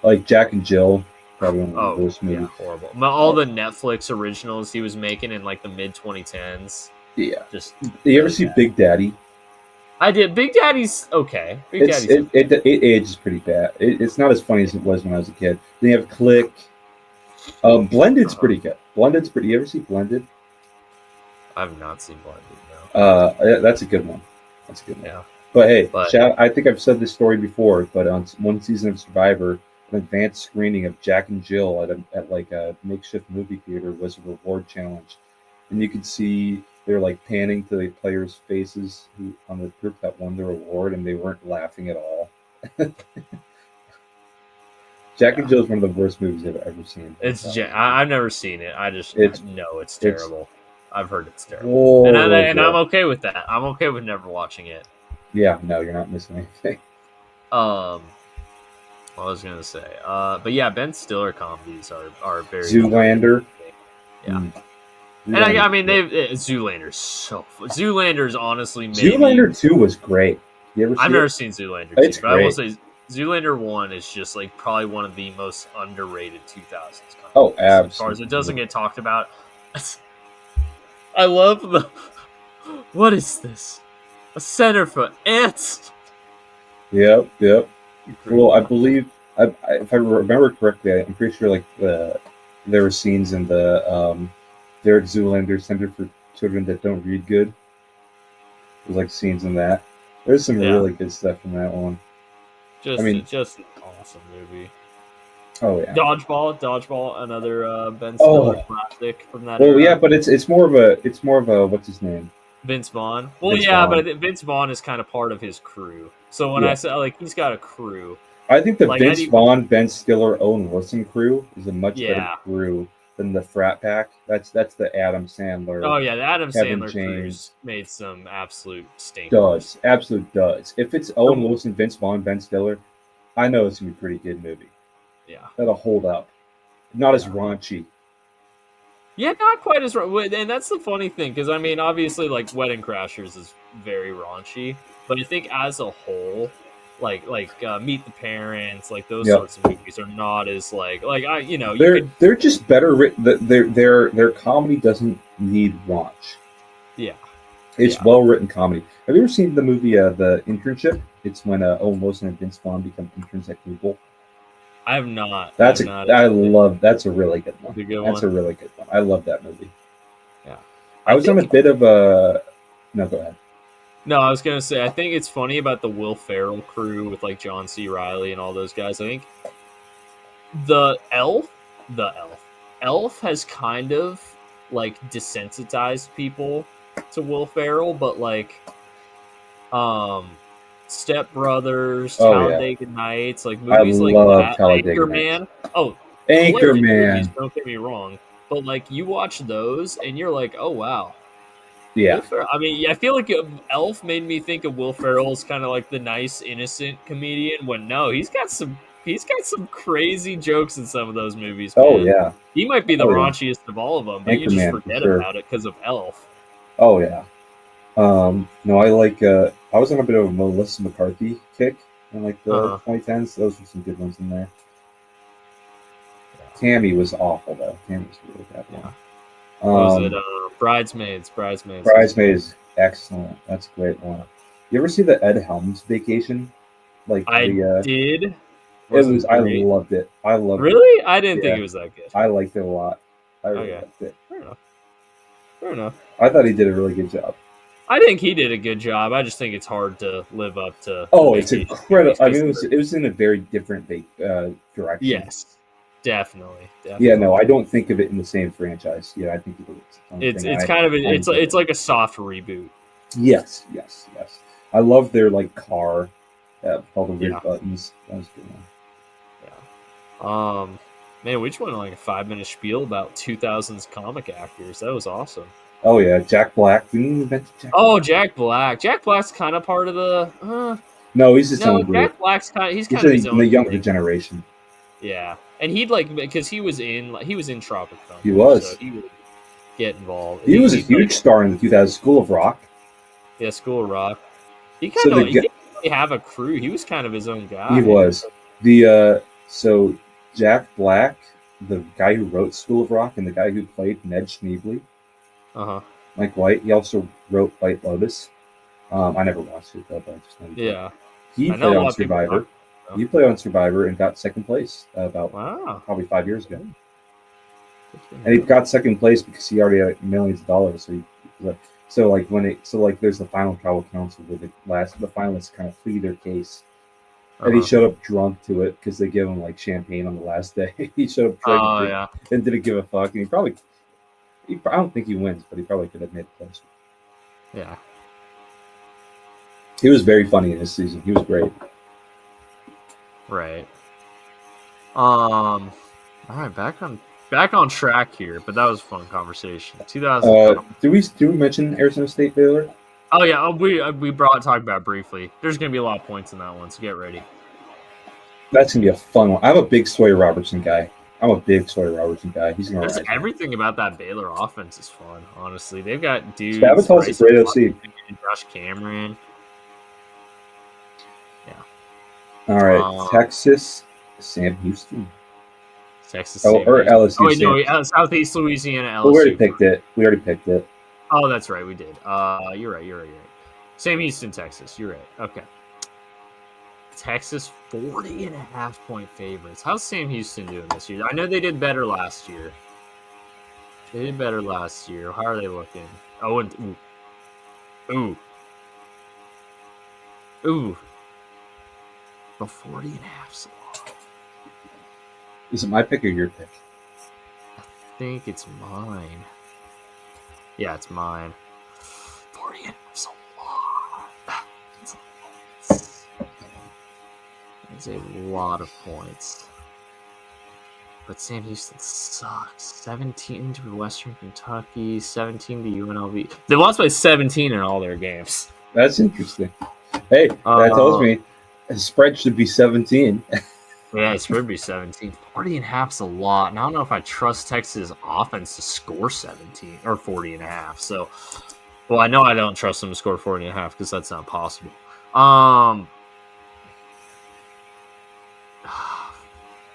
Like Jack and Jill, probably one of the worst
Yeah,
movies.
horrible. All the Netflix originals he was making in like the mid 2010s,
Yeah.
just
Do you ever
really
see
bad.
Big Daddy?
I did. Big Daddy's okay.
It ages pretty bad. It's not as funny as it was when I was a kid. Then you have Click. Blended's pretty good. Blended's pretty. You ever see Blended?
I have not seen Blended. No.
That's a good one. That's a good one.
Yeah.
But hey, I think I've said this story before, but on one season of Survivor, an advanced screening of Jack and Jill at like a makeshift movie theater was a reward challenge, and you could see they're like panning to the players' faces on the group that won the reward, and they weren't laughing at all. Jack and Jill is one of the worst movies I've ever seen.
I've never seen it. I just know it's terrible. I've heard it's terrible,
horrible.
and I'm okay with that. I'm okay with never watching it.
Yeah, no, you're not missing anything.
What I was gonna say, but yeah, Ben Stiller comedies are very
Zoolander.
Yeah, and I mean Zoolander's Zoolander's honestly
Zoolander 2 was great. You ever?
I've never seen Zoolander 2, but I will say Zoolander 1 is just like probably one of the most underrated 2000s comedies.
Oh, absolutely.
As far as it doesn't get talked about. I love the. What is this? A center for ants.
Yep. Well, I believe, if I remember correctly, I'm pretty sure like there were scenes in the Derek Zoolander Center for Children That Don't Read Good. There's like scenes in that. There's some really good stuff in that one.
Just an awesome movie.
Oh yeah.
Dodgeball, another Ben Stiller classic from that.
Well,
era.
yeah, but it's more of a what's his name?
Vince Vaughn. Well, yeah, but Vince Vaughn is kind of part of his crew. So when I say like he's got a crew,
I think the Vince Vaughn, Ben Stiller, Owen Wilson crew is a much better crew than the Frat Pack. That's the Adam Sandler.
Oh yeah, the Adam
Kevin
Sandler
James
crew's made some absolute stinkers.
Does. If it's Owen Wilson, Vince Vaughn, Ben Stiller, I know it's gonna be a pretty good movie.
Yeah,
that'll hold up. Not as raunchy.
Yeah, not quite as raunchy. And that's the funny thing, because I mean, obviously, like Wedding Crashers is very raunchy, but I think as a whole, like Meet the Parents, like those sorts of movies are not as
they're just better written. Their comedy doesn't need raunch.
Yeah,
it's well written comedy. Have you ever seen the movie The Internship? It's when Owen Wilson and Vince Vaughn become interns at Google.
I have not.
That's a really good one. That's a really good one. I love that movie.
Yeah,
I was on a bit of a. No, go ahead.
No, I was gonna say I think it's funny about the Will Ferrell crew with like John C. Reilly and all those guys. I think the Elf has kind of like desensitized people to Will Ferrell, but like Step Brothers, Talladega Nights, like movies like that. Anchorman. Oh,
Anchorman.
Don't get me wrong, but like you watch those and you're like, oh wow.
Yeah.
I mean, I feel like Elf made me think of Will Ferrell as kind of like the nice, innocent comedian. When no, he's got some he's got some crazy jokes in some of those movies, man.
Oh yeah.
He might be the
Oh, yeah.
raunchiest of all of them, but you just
Anchorman, for
forget
sure.
about it because of Elf.
Oh yeah. No, I like. I was on a bit of a Melissa McCarthy kick in like the 2010s. Those were some good ones in there. Tammy was awful though. Tammy was really bad.
Yeah. Was it Bridesmaids?
Bridesmaids, excellent. That's a great one. You ever see the Ed Helms Vacation? Like
I
the
did.
It was. I loved it. I loved it.
Really? I didn't think it was that good.
I liked it a lot. I really liked it.
Fair enough.
I thought he did a really good job.
I think he did a good job. I just think it's hard to live up to.
Oh, it's incredible. I mean, it was in a very different direction.
Yes, definitely.
Yeah, no, I don't think of it in the same franchise. Yeah, I think
it's kind of it's like a soft reboot.
Yes. I love their like car, all the weird buttons. That was a good
one. Yeah. Man, we just went on like a 5-minute spiel about 2000s comic actors. That was awesome.
Oh yeah, Jack Black. Didn't you invent Jack?
Oh, Jack Black. Jack Black's kind of part of the.
No, he's his own group.
Jack Black's he's kind of his own.
The younger generation.
Yeah, and he'd because he was in Tropic Thunder.
He was.
So he would get involved.
He was a huge star in the 2000s School of Rock.
Yeah, School of Rock. He kind of didn't really have a crew. He was kind of his own guy.
He was. So Jack Black, the guy who wrote School of Rock, and the guy who played Ned Schneebly. Mike White. He also wrote White Lotus. I never watched it though, but I just know.
Yeah.
He played on Survivor. He played on Survivor and got second place about probably 5 years ago. And he got second place because he already had millions of dollars. So there's the final tribal council where the finalists kind of plead their case. And he showed up drunk to it because they give him like champagne on the last day. He showed up drunk and didn't give a fuck. And I don't think he wins, but he probably could have made it closer.
Yeah.
He was very funny in this season. He was great.
Right. All right, back on track here, but that was a fun conversation. 2000.
Did we mention Arizona State Baylor?
Oh yeah, we talked about it briefly. There's gonna be a lot of points in that one, so get ready.
That's gonna be a fun one. I'm a big Sawyer Robertson guy. He's gonna rise.
Everything about that Baylor offense is fun. Honestly, they've got dudes.
Spavital's a great OC.
Josh Cameron.
All right, Texas, Sam Houston.
Texas.
Or LSU.
Oh wait, no, Southeast Louisiana. LSU.
We already picked it.
Oh, that's right, we did. You're right. Sam Houston, Texas. You're right. Okay. Texas 40.5-point favorites. How's Sam Houston doing this year? I know they did better last year. How are they looking? Oh, and ooh. But 40.5's a lot.
Is it my pick or your pick?
I think it's mine. Yeah, it's mine. 40.5's a lot. It's a lot of points. But Sam Houston sucks. 17 to Western Kentucky, 17 to UNLV. They lost by 17 in all their games.
That's interesting. Hey, that tells me the spread should be 17.
Yeah, it should be 17. 40.5's a lot. And I don't know if I trust Texas offense to score 17 or 40.5. So, well, I know I don't trust them to score 40.5 because that's not possible.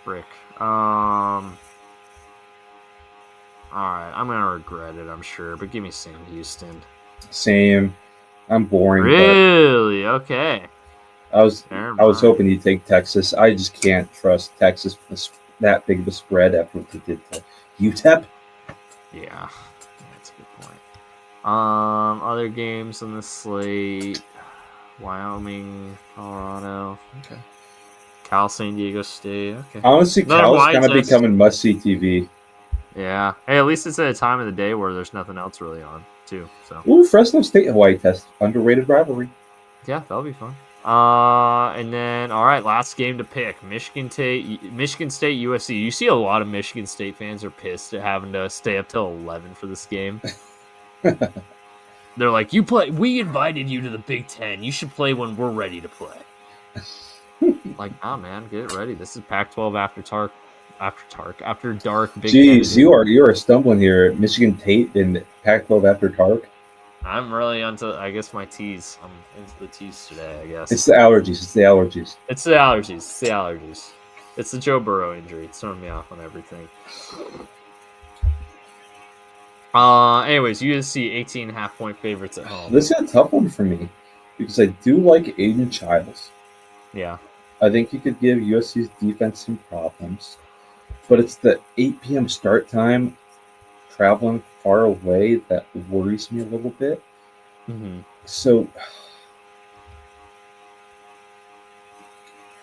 Frick. All right, I'm gonna regret it, I'm sure, but give me Sam Houston.
Same. I'm boring.
Really? Okay.
I was hoping you'd take Texas. I just can't trust Texas with that big of a spread after what they did to UTEP.
Yeah, that's a good point. Other games on the slate: Wyoming, Colorado. Okay. Cal, San Diego State. Okay.
Honestly, Cal's kind of becoming must-see TV.
Yeah. Hey, at least it's at a time of the day where there's nothing else really on, too. So.
Ooh, Fresno State Hawaii Test. Underrated rivalry.
Yeah, that'll be fun. And then, all right, last game to pick. Michigan State, USC. You see a lot of Michigan State fans are pissed at having to stay up till 11 for this game. They're like, we invited you to the Big Ten. You should play when we're ready to play. man, get ready. This is Pac-12 after dark. Big
Jeez,
Ten.
you are stumbling here. Michigan Tate and Pac-12 after dark.
I'm really onto, I guess, my teas. I'm into the teas today, I guess.
It's the allergies. It's the allergies.
It's the allergies. It's the Joe Burrow injury. It's throwing me off on everything. Anyways, USC 18.5-point favorites at home.
This is a tough one for me because I do like Aiden Childs.
Yeah.
I think he could give USC's defense some problems, but it's the 8 p.m. start time, traveling far away that worries me a little bit.
Mm-hmm.
So,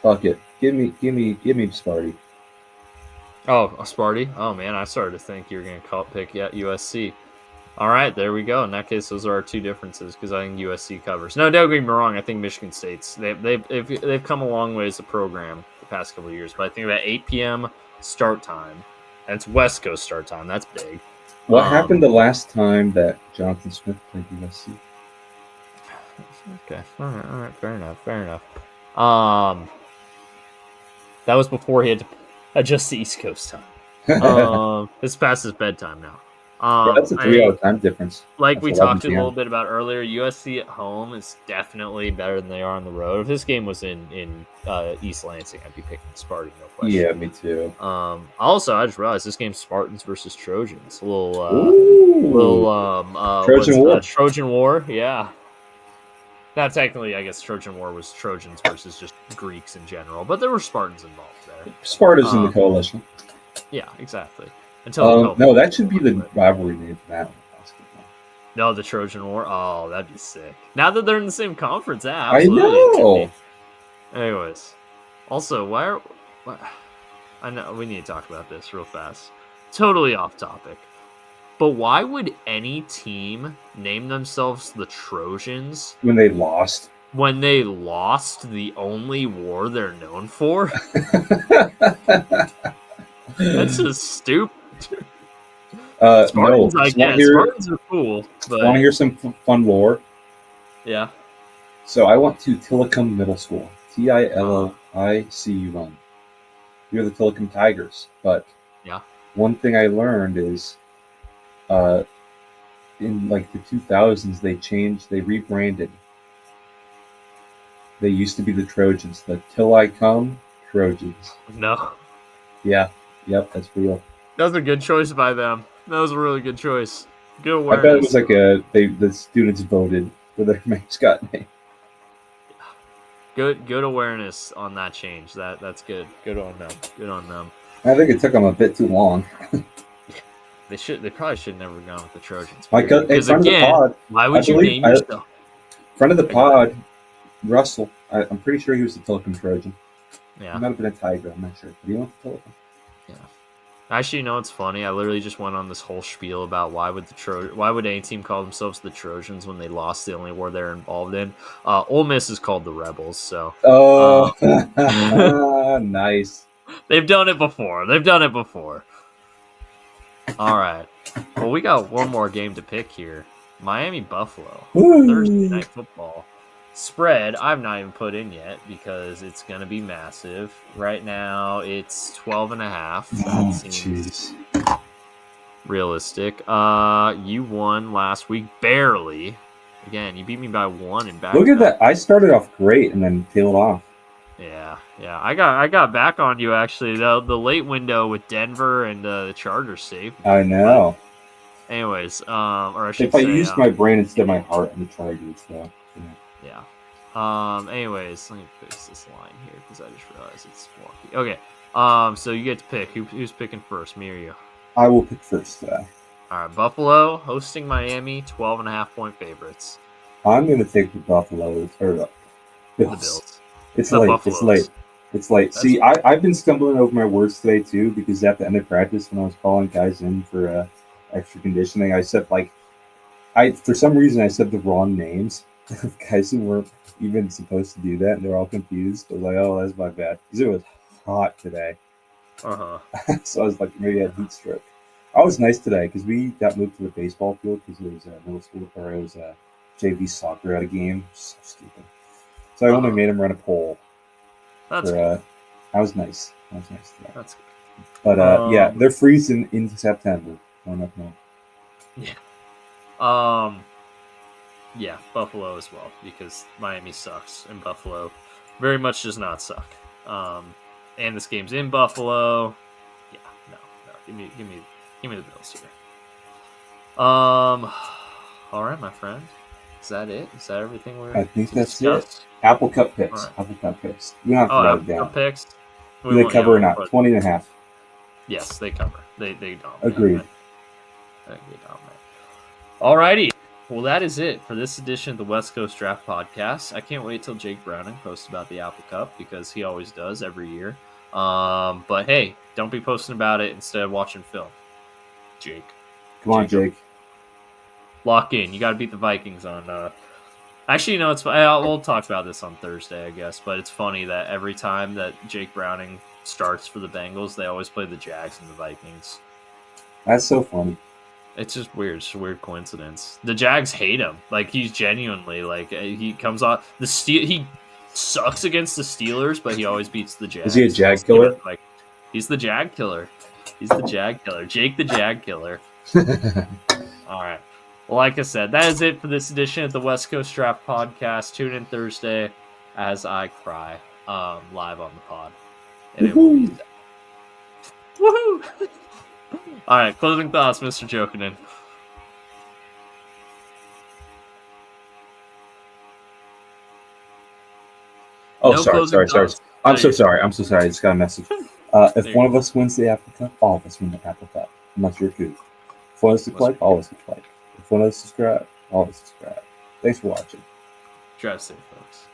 fuck it. Give me Sparty.
Oh, Sparty? Oh, man, I started to think you were going to pick USC. All right, there we go. In that case, those are our two differences because I think USC covers. No, don't get me wrong. I think Michigan State's they've come a long way as a program the past couple of years, but I think that 8 p.m. start time, and it's West Coast start time. That's big.
What happened the last time that Jonathan Smith played USC?
Okay, all right, fair enough. That was before he had to adjust the East Coast time. It's past his bedtime now.
That's a 3-hour time difference.
Like
That's
we talked a little bit about earlier, USC at home is definitely better than they are on the road. If this game was in East Lansing, I'd be picking Spartan, no question.
Yeah, me too.
Also, I just realized this game's Spartans versus Trojans. A little
Trojan War.
Trojan War, yeah. Not technically, I guess Trojan War was Trojans versus just Greeks in general, but there were Spartans involved there.
Sparta's in the coalition.
Yeah, exactly. No,
that should be the rivalry name for that one.
No, the Trojan War. Oh, that'd be sick. Now that they're in the same conference,
I know.
Anyways, also, I know we need to talk about this real fast. Totally off topic, but why would any team name themselves the Trojans
when they lost?
When they lost the only war they're known for? That's just stupid. Spartans, I guess. Spartans are cool. But...
Want to hear some fun lore?
Yeah.
So I went to Tillicum Middle School. Tillicum. You're the Tillicum Tigers. But one thing I learned is in like the 2000s, they rebranded. They used to be the Trojans. The Tillicum Trojans.
No.
Yeah. Yep, that's real.
That was a good choice by them. That was a really good choice. Good awareness.
I bet it was like the students voted for their mascot name.
Good awareness on that change. That's good. Good on them.
I think it took them a bit too long.
They probably should have never gone with the Trojans.
Because again,
why would you name yourself?
Friend of the pod, Russell. I'm pretty sure he was the Tillicum Trojan.
Yeah.
He might have been a Tiger. I'm not sure. But he went to Tillicum.
Yeah. Actually, you know what's funny? I literally just went on this whole spiel about why would any team call themselves the Trojans when they lost the only war they're involved in. Ole Miss is called the Rebels. So.
Nice.
They've done it before. All right. Well, we got one more game to pick here. Miami Buffalo. Thursday Night Football. Spread, I've not even put in yet because it's going to be massive. Right now, it's 12.5. That seems realistic. You won last week barely. Again, you beat me by 1 in back.
Look at that! I started off great and then tailed off.
Yeah. I got back on you actually. The late window with Denver and the Chargers saved.
I know.
But anyways, or I should
if I used my brain instead of my heart in the Chargers, though.
Yeah. Anyways, let me fix this line here because I just realized it's wonky. Okay. So you get to pick. Who's picking first, me or you?
I will pick first.
All right. Buffalo hosting Miami, 12.5-point favorites.
I'm going to take the Buffalo. Or the Bills. It's late. See, I've been stumbling over my words today too because at the end of practice when I was calling guys in for extra conditioning, I said for some reason I said the wrong names of guys who weren't even supposed to do that, and they're all confused. I was like, "Oh, that's my bad," because it was hot today. So I was like, maybe I had heat stroke. I was nice today because we got moved to the baseball field because it was middle school, or it was JV soccer at a game. So stupid. So I only made him run a pole.
That's good.
That was nice. That was nice.
That's good.
But yeah, they're freezing into September. Going up north.
Yeah. Yeah, Buffalo as well, because Miami sucks and Buffalo very much does not suck. And this game's in Buffalo. Yeah, no. Give me the Bills here. All right, my friend. Is that it? Is that everything we're?
I think that's
discuss?
it. Apple Cup picks.
Right.
Apple Cup picks. We don't have to write it down.
Cup picks.
Do they cover or not? 20.5.
Yes, they cover. They dominate.
Agreed.
They dominate. Alrighty. Well, that is it for this edition of the West Coast Draft Podcast. I can't wait till Jake Browning posts about the Apple Cup because he always does every year. But hey, don't be posting about it instead of watching film. Jake.
Come on, Jake.
Lock in. You got to beat the Vikings on. Actually, you know, we'll talk about this on Thursday, I guess. But it's funny that every time that Jake Browning starts for the Bengals, they always play the Jags and the Vikings.
That's so funny.
It's just weird. It's just a weird coincidence. The Jags hate him. Like, he's genuinely, like, he comes on he sucks against the Steelers, but he always beats the Jags.
Is he a Jag killer?
Like, he's the Jag killer. He's the Jag killer. Jake the Jag killer. All right. Well, like I said, that is it for this edition of the West Coast Draft Podcast. Tune in Thursday as I cry live on the pod. And it will be woohoo! All right, closing thoughts, Mr. Jokinen.
Oh, no sorry. I'm so sorry. I just got a message. If one of us wins the Apple Cup, all of us win the Apple Cup. Unless you're good. If one of us subscribe, all of us subscribe. If one of us subscribe, all of us subscribe. Thanks for watching.
Drive safe, folks.